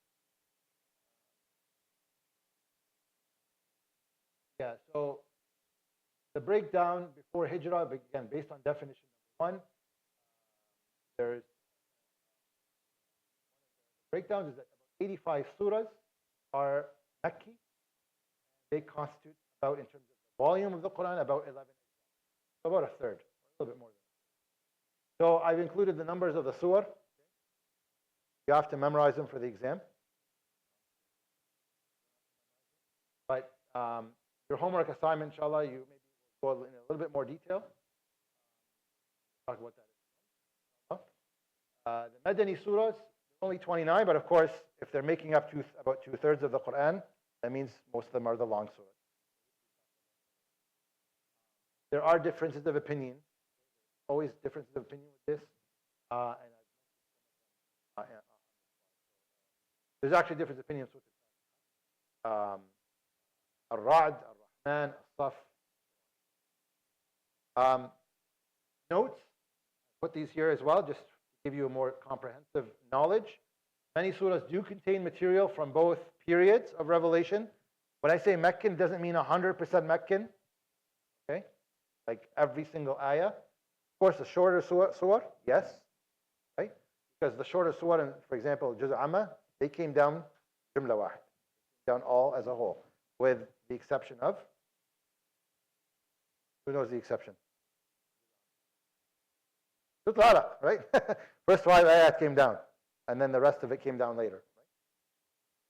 Yeah, so the breakdown before Hijrah, again, based on definition number 1, there's breakdowns is that about 85 surahs are Makki. They constitute about, in terms of the volume of the Quran, about 11, so about a third, a little bit more than that. So I've included the numbers of the surah. You have to memorize them for the exam. But your homework assignment, inshallah, you maybe will go in a little bit more detail. Talk about that. The Madani surahs, only 29, but of course, if they're making up about 2/3 of the Quran, that means most of them are the long surahs. There are differences of opinion. Always differences of opinion with this. There's actually different opinions with it. Al-Ra'd, Al-Rahman, Al-Saf. Notes, put these here as well, just to give you a more comprehensive knowledge. Many surahs do contain material from both periods of revelation. When I say Meccan, it doesn't mean 100% Meccan. Okay? Like every single ayah. Of course, the shorter surah, yes. Right? Because the shorter surah, for example, Juz' Amma, they came down Jumla Wahid. Down all as a whole. With the exception of, who knows the exception? Al-Alaq, right? First 5 ayat came down, and then the rest of it came down later.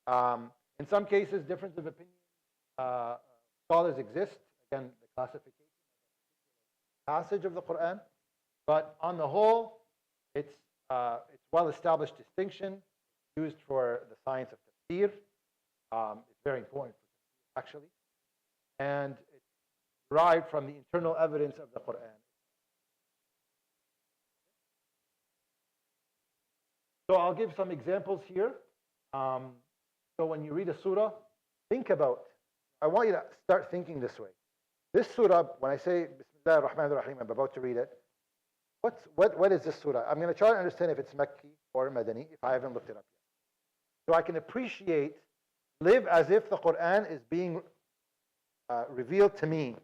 Right? In some cases, difference of opinion. Scholars exist. Again, the classification passage of the Quran, but on the whole, it's well-established distinction used for the science of tafsir. It's very important for tafsir, actually, and it's derived from the internal evidence of the Quran. So I'll give some examples here. So when you read a surah, think about, I want you to start thinking this way. This surah, when I say Bismillah ar-Rahman ar-Rahim, I'm about to read it, what is this surah? I'm going to try to understand if it's Makki or Madani, if I haven't looked it up yet. So I can appreciate, live as if the Quran is being revealed to me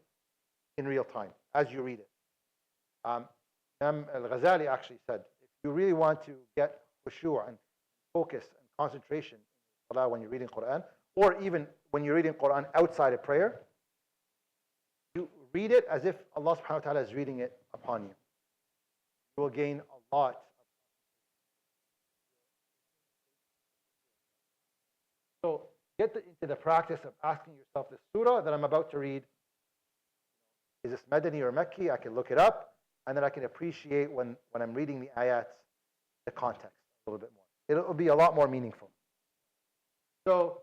in real time, as you read it. Imam al-Ghazali actually said, if you really want to get khushu' and focus and concentration in salah when you're reading Quran, or even when you're reading Quran outside of prayer, you read it as if Allah subhanahu wa ta'ala is reading it upon you. You will gain a lot. So get into the practice of asking yourself, the surah that I'm about to read, is this Madani or Makki? I can look it up, and then I can appreciate when I'm reading the ayats, the context a little bit more. It'll be a lot more meaningful. So,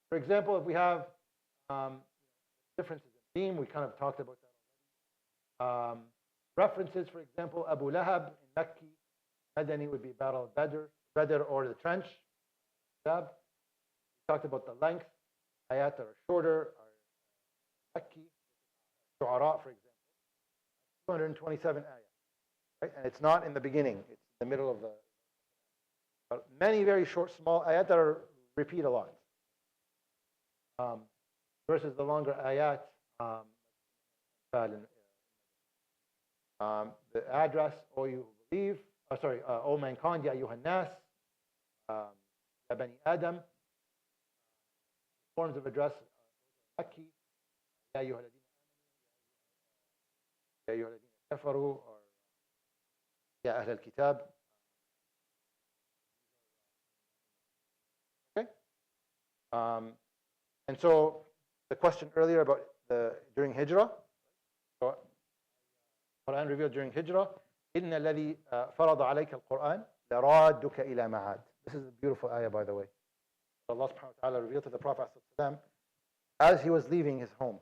for example, if we have differences in theme, we kind of talked about that already. References, for example, Abu Lahab in Makki, Madani would be Battle of Badr or the trench. We talked about the length. Ayat that are shorter are Makki. Shu'ara, for example, 227 ayat, right? And it's not in the beginning; it's in the middle of the. Many very short, small ayat that are repeat a lot, versus the longer ayat. The address, O you who believe, O mankind, Ya ayyuhan nas, Ya bani Adam. Forms of address, Makki, Ya ayyuhal ladina. يا أيها الذين كفروا or يا أهل الكتاب. Okay. And so the question earlier about during Hijrah, so Quran revealed during Hijrah, إن الذي فرض عليك القرآن لرادك إلى معاد. This is a beautiful ayah, by the way. Allah subhanahu wa ta'ala revealed to the Prophet as he was leaving his home.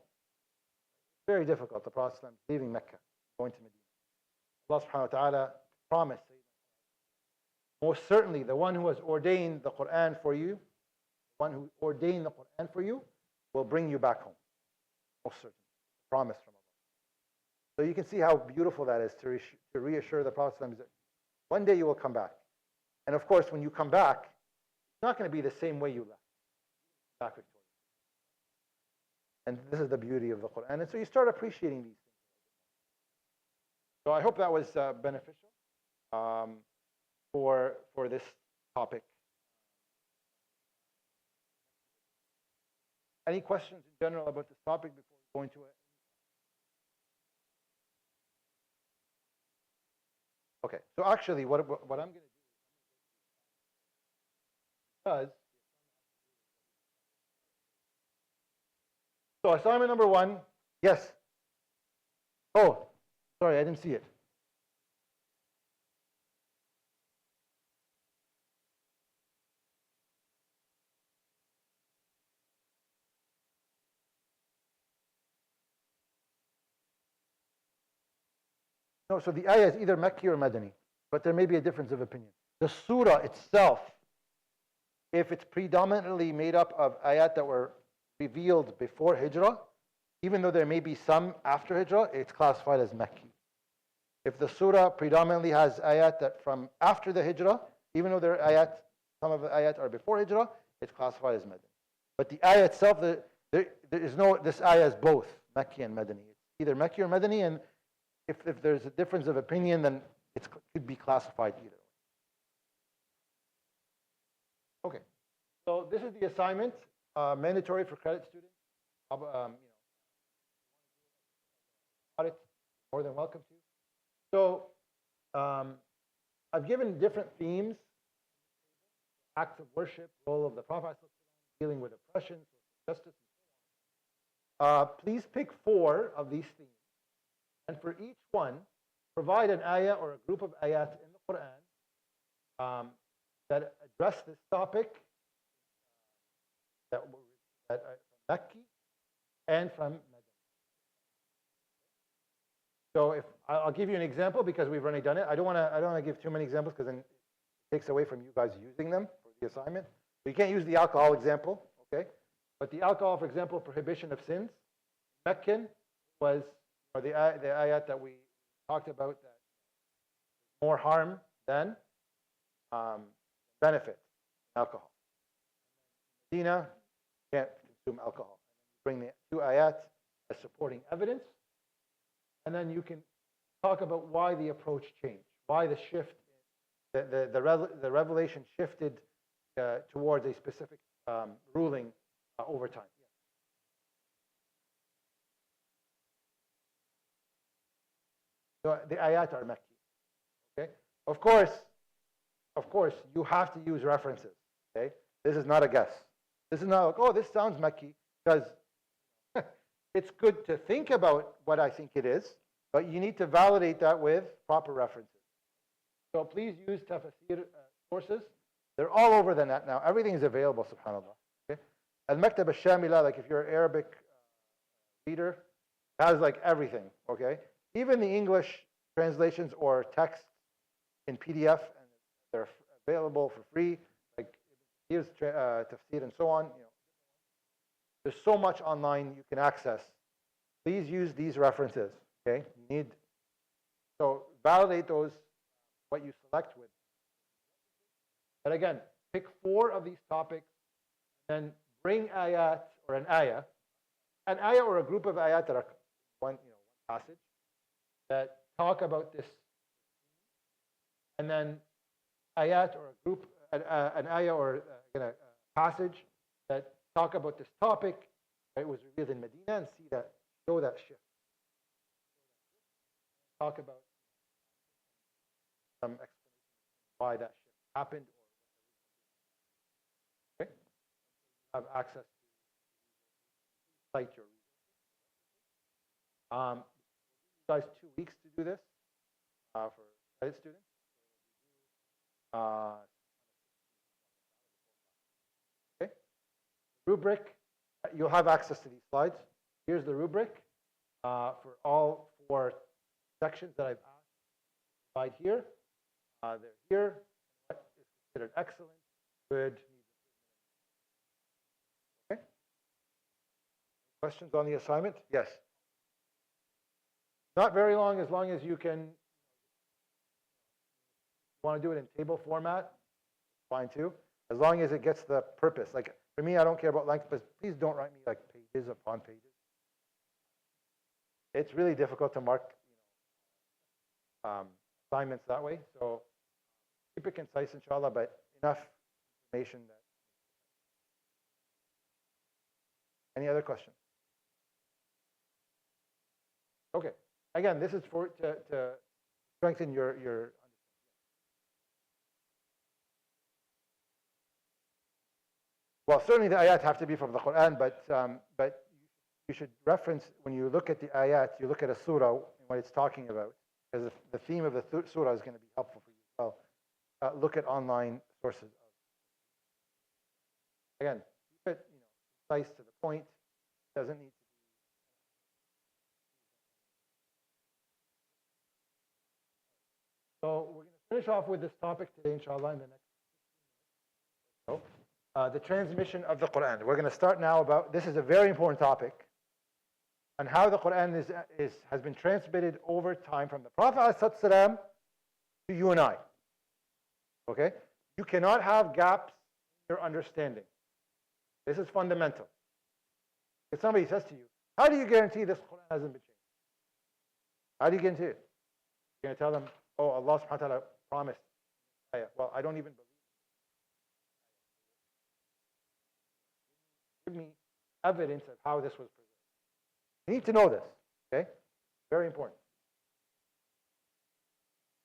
Very difficult, the Prophet leaving Mecca, going to Medina. Allah subhanahu wa ta'ala promised, most certainly the one who has ordained the Quran for you, will bring you back home. Most certainly. Promise from Allah. So you can see how beautiful that is to reassure the Prophet that one day you will come back. And of course, when you come back, it's not going to be the same way you left. Back victorious. And this is the beauty of the Quran. And so you start appreciating these things. So I hope that was beneficial for this topic. Any questions in general about this topic before we go into it? Okay, so actually what I'm going to do is, so assignment number 1, yes. Oh, sorry, I didn't see it. No, so the ayah is either Makki or Madani, but there may be a difference of opinion. The surah itself, if it's predominantly made up of ayat that were revealed before Hijrah, even though there may be some after Hijrah, it's classified as Makki. If the surah predominantly has ayat that from after the Hijrah, even though there are ayat, some of the ayat are before Hijrah, it's classified as Madani. But the ayah itself, there is no, this ayah is both Makki and Madani. It's either Makki or Madani, and if there's a difference of opinion, then it could be classified either way. Okay, so this is the assignment, mandatory for credit students. Audit, more than welcome to. So I've given different themes: acts of worship, role of the Prophet, dealing with oppression, social justice, and so on. Please pick 4 of these themes. And for each one, provide an ayah or a group of ayat in the Quran that address this topic, that from Makki and from Madani. So if I'll give you an example because we've already done it. I don't want to give too many examples because then it takes away from you guys using them for the assignment. So you can't use the alcohol example, okay? But the alcohol, for example, prohibition of sins, Meccan was. Or the ayat that we talked about, that more harm than benefit, alcohol. Medina, can't consume alcohol. Bring the 2 ayat as supporting evidence, and then you can talk about why the approach changed, why the shift, the revelation shifted towards a specific ruling over time. So the ayat are Makki. Okay? Of course, you have to use references. Okay? This is not a guess. This is not like, oh, this sounds Makki, because it's good to think about what I think it is, but you need to validate that with proper references. So please use tafsir sources. They're all over the net now. Everything is available, subhanAllah. Okay? Al-Maktab al-Shamila, like if you're an Arabic reader, has like everything, okay? Even the English translations or text in PDF, and they're available for free, like here's tafsir and so on. You know, there's so much online you can access. Please use these references, okay? So validate those, what you select with. But again, pick 4 of these topics, and then bring ayat or an ayah or a group of ayat that are one passage that talk about this, and then ayat or a group, an ayah or a passage that talk about this topic. Right, it was revealed in Medina, and show that shift. Talk about some explanation why that shift happened, or okay, have access to cite your resources. You guys 2 weeks to do this for credit students. Okay. Rubric. You'll have access to these slides. Here's the rubric for all 4 sections that I've asked. Slide here. They're here. What is considered excellent, good, okay. Questions on the assignment? Yes. Not very long, as you can. Want to do it in table format? Fine too. As long as it gets the purpose. Like for me, I don't care about length, but please don't write me like pages upon pages. It's really difficult to mark assignments that way. So keep it concise, inshallah, but enough information. Any other questions? Okay. Again, this is to strengthen your understanding. Well, certainly the ayat have to be from the Quran, but you should reference, when you look at the ayat, you look at a surah and what it's talking about, because the theme of the surah is going to be helpful for you as well. Look at online sources. Again, keep it precise to the point. It doesn't need to be. So we're going to finish off with this topic today, inshallah, in the next 15 minutes. The transmission of the Quran. We're going to start now about, this is a very important topic, and how the Quran has been transmitted over time from the Prophet ﷺ to you and I. Okay? You cannot have gaps in your understanding. This is fundamental. If somebody says to you, how do you guarantee this Quran hasn't been changed? How do you guarantee it? You're going to tell them, oh, Allah subhanahu wa ta'ala promised. Well, I don't even believe. Give me evidence of how this was preserved. You need to know this, okay? Very important.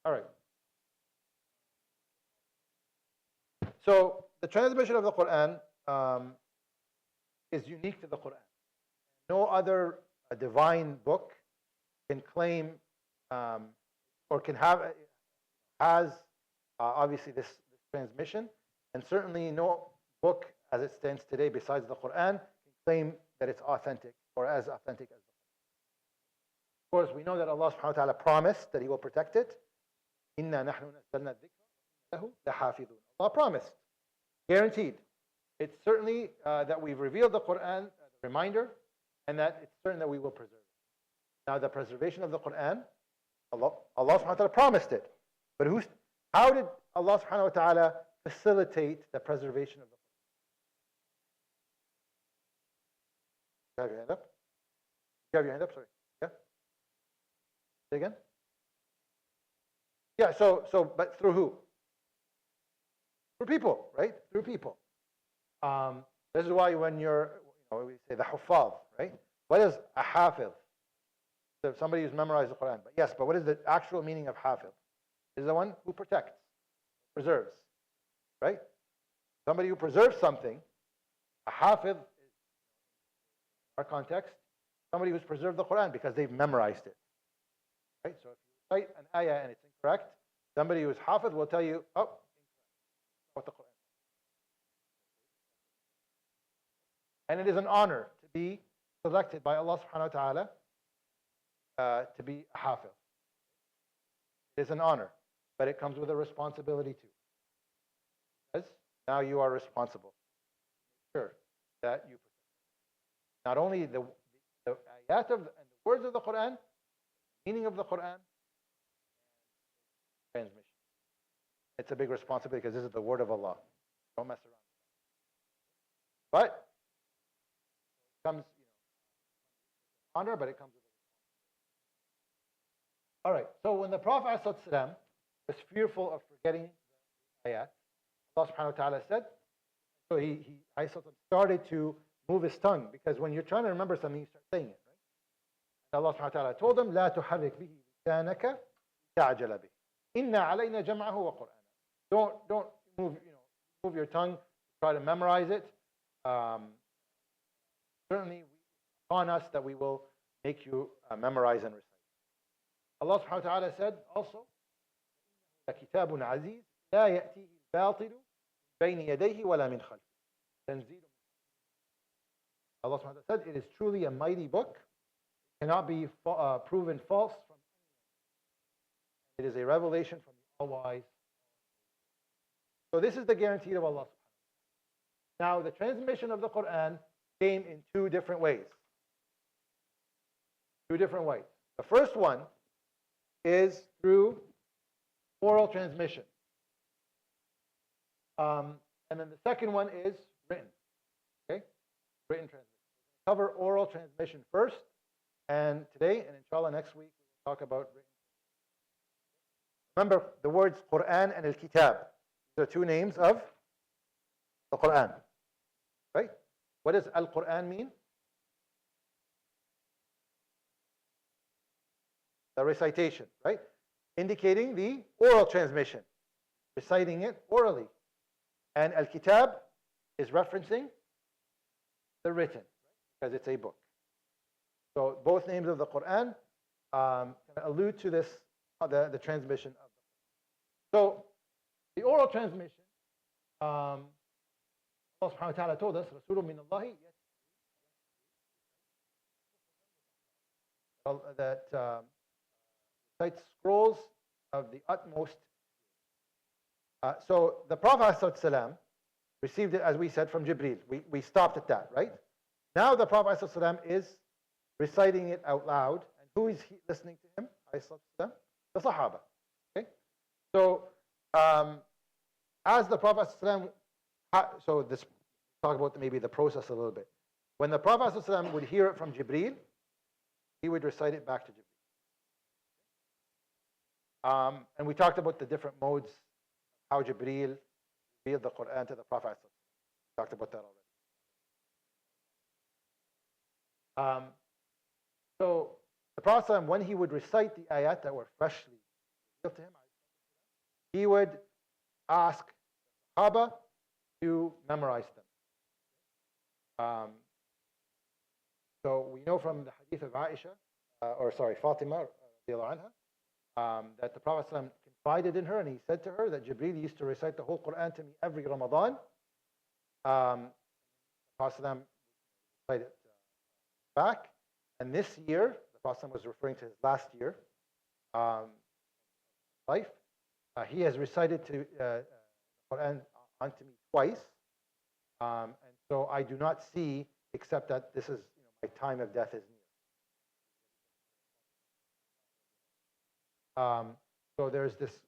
All right. So the transmission of the Quran is unique to the Quran. No other divine book can claim or has obviously this transmission, and certainly no book as it stands today besides the Quran can claim that it's authentic or as authentic as the Quran. Of course, we know that Allah subhanahu wa ta'ala promised that He will protect it. Inna nahnu nazzalna dhikra lahu lahafidun. Allah promised, guaranteed. It's certainly that we've revealed the Quran, the reminder, and that it's certain that we will preserve it. Now, the preservation of the Quran, Allah subhanahu wa ta'ala promised it. But how did Allah subhanahu wa ta'ala facilitate the preservation of the Quran? You have your hand up? You have your hand up? Sorry. Yeah? Say again? Yeah, but through who? Through people, right? Through people. This is why when we say the huffaz, right? What is a hafiz? somebody who's memorized the Quran. But yes, but what is the actual meaning of hafiz? Is the one who protects, preserves, right? Somebody who preserves something. A hafiz, in our context, somebody who's preserved the Quran because they've memorized it, right? So if you recite an ayah and it's incorrect, somebody who's hafiz will tell you, oh, incorrect. What the Quran. And it is an honor to be selected by Allah subhanahu wa ta'ala to be a hafiz. It is an honor, but it comes with a responsibility too. Because now you are responsible. Make sure that you protect not only the ayat and the words of the Quran, the meaning of the Quran, and transmission. It's a big responsibility because this is the word of Allah. Don't mess around. But it comes, honor, but it comes with a responsibility. All right. So when the Prophet ﷺ was fearful of forgetting the ayat, Allah subhanahu wa ta'ala said, so he started to move his tongue, because when you're trying to remember something, you start saying it, right? And Allah subhanahu wa ta'ala told him, لا تحرك به لسانك تعجل به إن علينا جمعه وقرآنه. Don't move your tongue, try to memorize it. Certainly on us that we will make you memorize and recite. Allah subhanahu wa ta'ala said also, كتاب عزيز لا يأتيه الباطل بين يديه ولا من خلفه تنزيل. Allah subhanahu wa ta'ala said, it is truly a mighty book, cannot be proven false from anyone. It is a revelation from the All-Wise. So this is the guarantee of Allah subhanahu wa ta'ala. Now the transmission of the Quran came in two different ways. The first one is through oral transmission. And then the second one is written. Okay? Written transmission. We'll cover oral transmission first, and today, and inshallah next week, we'll talk about written. Remember the words Quran and Al-Kitab. These are two names of the Quran. Right? What does Al-Quran mean? The recitation, right? Indicating the oral transmission, reciting it orally. And Al-Kitab is referencing the written, because it's a book. So both names of the Quran allude to this, the transmission of the Quran. So the oral transmission, Allah subhanahu wa ta'ala told us, Rasulun min Allahi, that recites scrolls of the utmost. So the Prophet ﷺ received it, as we said, from Jibreel. We stopped at that, right? Now the Prophet ﷺ is reciting it out loud. And who is he listening to him? The Sahaba. Okay? So as the Prophet ﷺ, so this talk about maybe the process a little bit. When the Prophet ﷺ would hear it from Jibreel, he would recite it back to Jibreel. And we talked about the different modes, how Jibreel revealed the Quran to the Prophet. We talked about that already. So the Prophet, when he would recite the ayat that were freshly revealed to him, he would ask the Sahaba to memorize them. So we know from the hadith of Aisha, Fatima, that the Prophet ﷺ confided in her, and he said to her that Jibreel used to recite the whole Quran to me every Ramadan. The Prophet ﷺ would recite it back. And this year, the Prophet ﷺ was referring to his last year life, he has recited the Quran unto me twice. And so I do not see, except that this is, my time of death is near. So there's this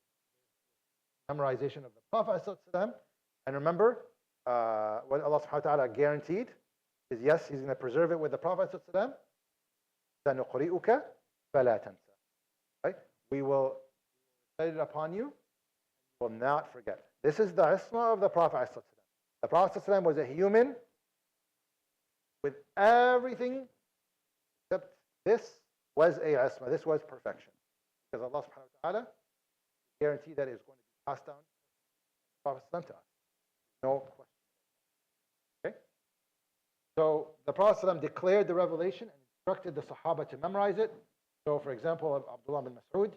memorization of the Prophet ﷺ. And remember, what Allah subhanahu wa ta'ala guaranteed is, yes, he's going to preserve it with the Prophet ﷺ. سَنُقْرِئُكَ فَلَا تَنْسَى. Right? We will recite it upon you, you will not forget. This is the isma of the Prophet ﷺ. The Prophet ﷺ was a human with everything except this was a isma. This was perfection. Because Allah subhanahu wa ta'ala guaranteed that it is going to be passed down to the Prophet to us. No question. Okay? So the Prophet declared the revelation and instructed the Sahaba to memorize it. So, for example, Abdullah bin Mas'ud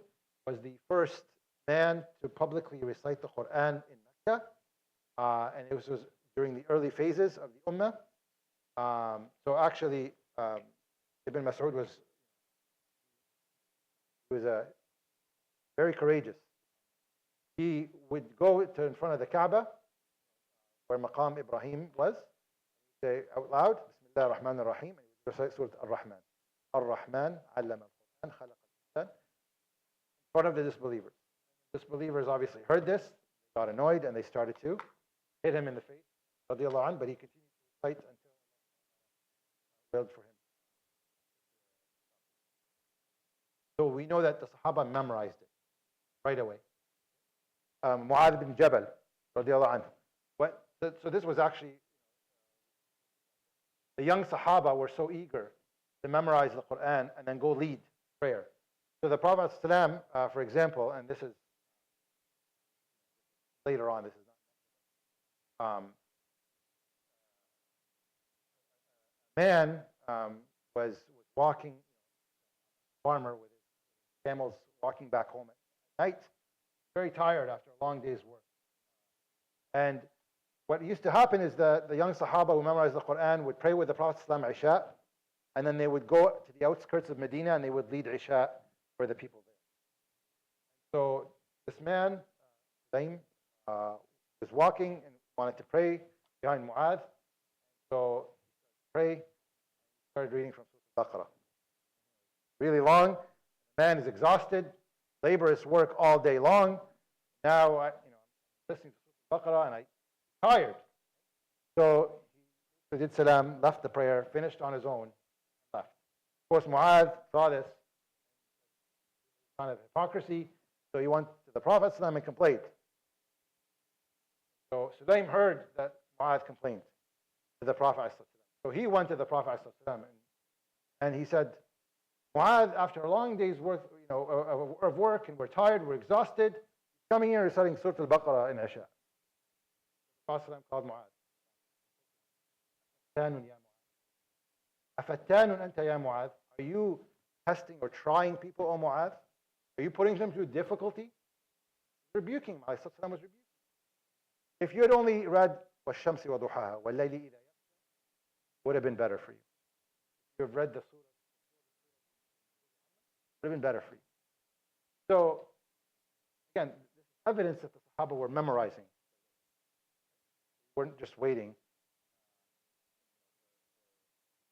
was the first man to publicly recite the Quran in Mecca. And it was during the early phases of the Ummah. So actually, Ibn Mas'ud was very courageous. He would go to in front of the Kaaba, where Maqam Ibrahim was, say out loud, Bismillah ar-Rahman ar-Rahim, and he would recite Surah Ar-Rahman. Ar-Rahman, allama al-Quran, khalaqa al-insan, in front of the disbelievers. Disbelievers obviously heard this, got annoyed, and they started to hit him in the face, radiallahu anh, but he continued to recite until Allah willed for him. So we know that the Sahaba memorized it right away. Mu'adh bin Jabal, radiallahu anhu. So this was actually, the young Sahaba were so eager to memorize the Quran and then go lead prayer. So the Prophet ﷺ, for example, and this is later on, this is not, a man was walking, farmer with his camels walking back home at night, very tired after a long day's work. And what used to happen is that the young Sahaba who memorized the Quran would pray with the Prophet ﷺ Isha, and then they would go to the outskirts of Medina and they would lead Isha for the people there. So this man, Sulaim, was walking and wanted to pray behind Mu'adh. So he started to pray, started reading from Surah Al-Baqarah. Really long. The man is exhausted, laborious work all day long. Now, I'm listening to Surah Al-Baqarah and I'm tired. So he did salam, left the prayer, finished on his own, left. Of course, Mu'adh saw this kind of hypocrisy, so he went to the Prophet ﷺ and complained. So Sulaim heard that Mu'adh complained to the Prophet ﷺ. So he went to the Prophet ﷺ and he said, Mu'adh, after a long day's worth of work, and we're tired, we're exhausted, coming here reciting Surah Al-Baqarah in Isha. The Prophet ﷺ called Mu'adh. أَفَتَّانٌ أَنْتَ يَا مُعَاذ. Are you testing or trying people, O Mu'adh? Are you putting them through difficulty? Rebuking him. Was rebuking. If you had only read وَالشَّمْسِ وَضُحَاهَا وَاللَّيْلِ إِذَا يَغْشَى, would have been better for you. If you have read the surah, would have been better for you. So, again, this is evidence that the Sahaba were memorizing. They weren't just waiting.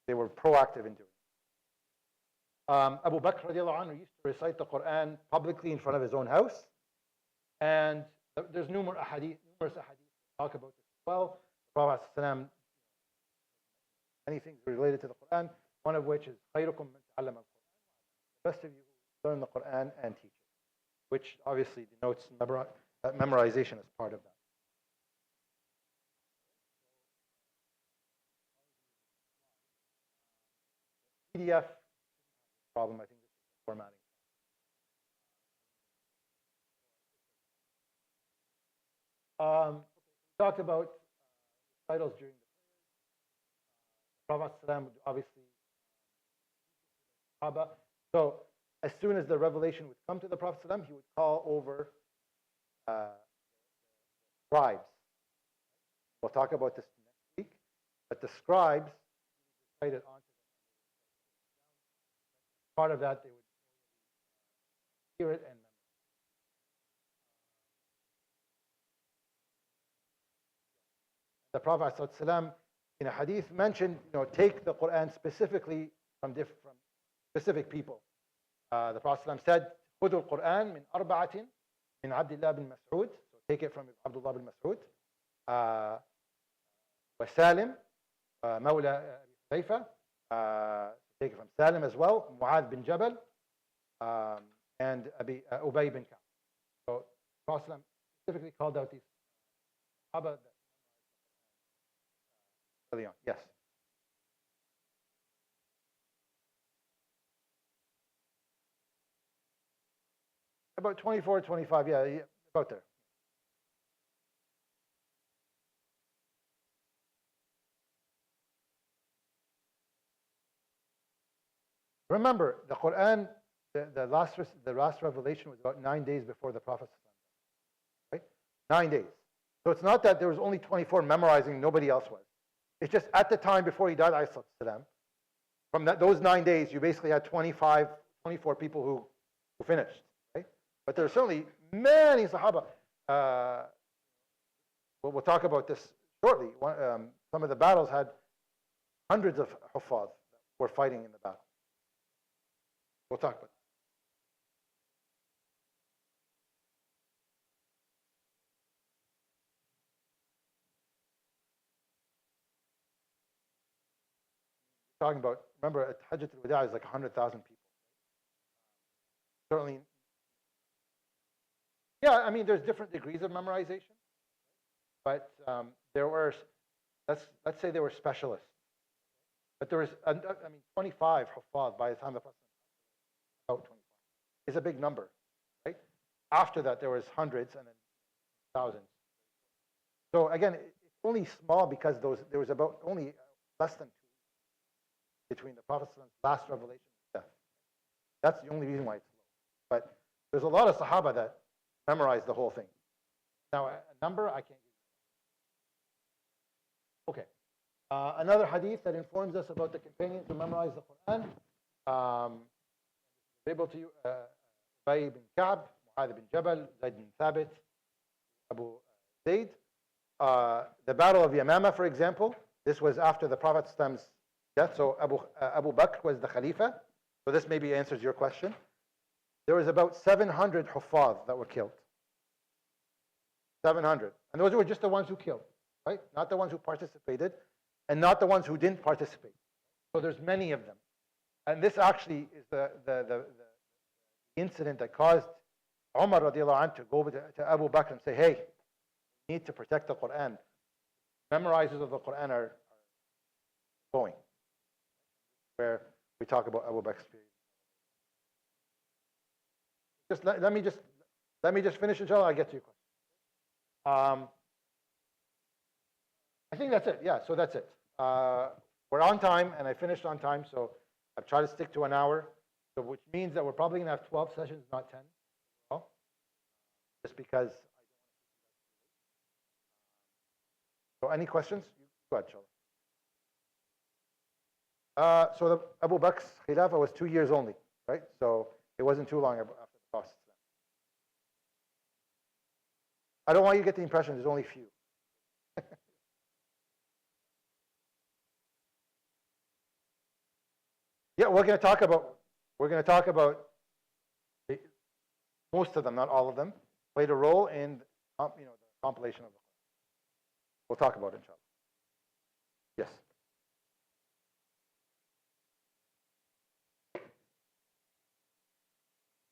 They were proactive in doing it. Abu Bakr radiallahu anhu used to recite the Quran publicly in front of his own house. And there's numerous ahadith that talk about this as well. The Prophet ﷺ, many things related to the Quran, one of which is خَيْرُكُمْ مَنْ تَعَلَّمَ الْقُرْآنَ. The best of you who learn the Quran and teach it, which obviously denotes memorization as part of that. PDF problem, I think this is formatting. We talked about titles during the prayers. The Prophet would obviously Sahaba. So as soon as the revelation would come to the Prophet, he would call over scribes. We'll talk about this next week. But the scribes recited onto part of that, they would hear it and the Prophet ﷺ, in a hadith mentioned, take the Quran specifically from specific people. The Prophet ﷺ said, خُذُوا الْقُرْآنَ مِنْ أَرْبَعَةٍ مِنْ عَبْدِ اللَّهِ بن مسعود. So take it from Abdullah bin Mas'ud. وسالم مولى أبي حذيفة. Take it from Salim as well, Mu'adh bin Jabal, and Ubay bin Ka'b. So Prophet specifically called out these Sahaba. Yes. About 24, 25, yeah, about there. Remember, the Quran, the last revelation was about 9 days before the Prophet, right? 9 days. So it's not that there was only 24 memorizing, nobody else was. It's just at the time before he died, salam, from those 9 days, you basically had 25, 24 people who finished, right? But there are certainly many Sahaba. We'll talk about this shortly. Some of the battles had hundreds of Huffaz that were fighting in the battle. We'll talk about it. Talking about, remember, at Hajjat al-Wada is like 100,000 people. Certainly, yeah, I mean, there's different degrees of memorization, but there were, let's say there were specialists. But there was, 25 Huffaz by the time the Prophet, about 25, is a big number, right? After that, there was hundreds and then thousands. So again, it's only small because there was about only less than 2 between the Prophet's last revelation and death. That's the only reason why it's low. But there's a lot of Sahaba that memorized the whole thing. Now, a number, I can't give you. Okay. Another hadith that informs us about the companions who memorized the Quran. Able to Ubay bin Ka'b, Mu'adh bin Jabal, Zayd bin Thabit, Abu Zayd. The Battle of Yamama, for example, this was after the Prophet's death. So Abu Bakr was the Khalifa. So this maybe answers your question. There was about 700 Huffaz that were killed. 700. And those were just the ones who killed, right? Not the ones who participated, and not the ones who didn't participate. So there's many of them. And this actually is the incident that caused Umar radiallahu anh to go to Abu Bakr and say, hey, we need to protect the Quran. Memorizers of the Quran are going. Where we talk about Abu Bakr's period. Let me just finish, inshallah, I'll get to your question. I think that's it. Yeah, so that's it. We're on time, and I finished on time, so I've tried to stick to an hour, so which means that we're probably going to have 12 sessions, not 10. Well, just because I don't want to. So any questions? Go ahead, inshallah. So the Abu Bakr's Khilafah was 2 years only, right? So it wasn't too long after the Prophet's death. I don't want you to get the impression there's only few. Yeah, we're going to talk about most of them, not all of them, played a role in the compilation of the Quran. We'll talk about it, inshallah. Yes.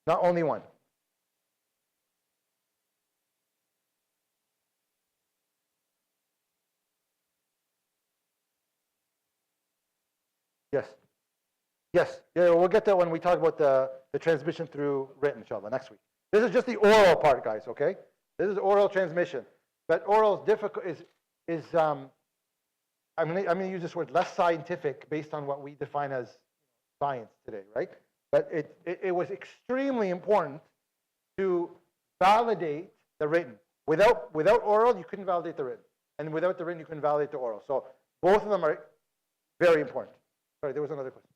Not only one. Yes. Yes. Yeah, we'll get that when we talk about the transmission through written, inshallah, next week. This is just the oral part, guys, okay? This is oral transmission. But oral is difficult, I'm going to use this word, less scientific based on what we define as science today, right? But it was extremely important to validate the written. Without oral, you couldn't validate the written. And without the written, you couldn't validate the oral. So both of them are very important. Sorry, there was another question.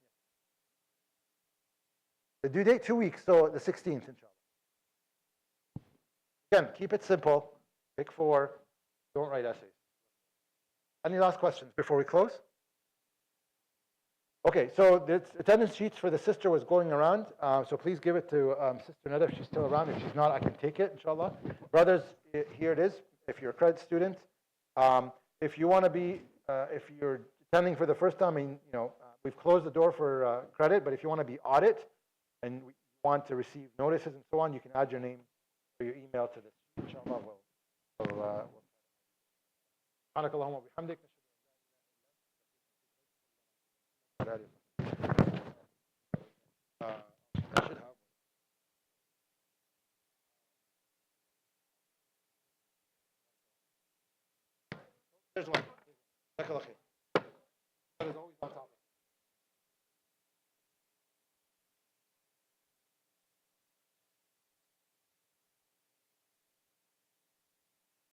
The due date, 2 weeks, so the 16th, inshallah. Again, keep it simple. Pick 4. Don't write essays. Any last questions before we close? Okay, so the attendance sheets for the sister was going around. So please give it to Sister Nada if she's still around. If she's not, I can take it, inshallah. Brothers, here it is. If you're a credit student, if you want to be, if you're attending for the first time, we've closed the door for credit, but if you want to be audit and want to receive notices and so on, you can add your name or your email to this. Inshallah, we'll There's one. Jazakallah khair.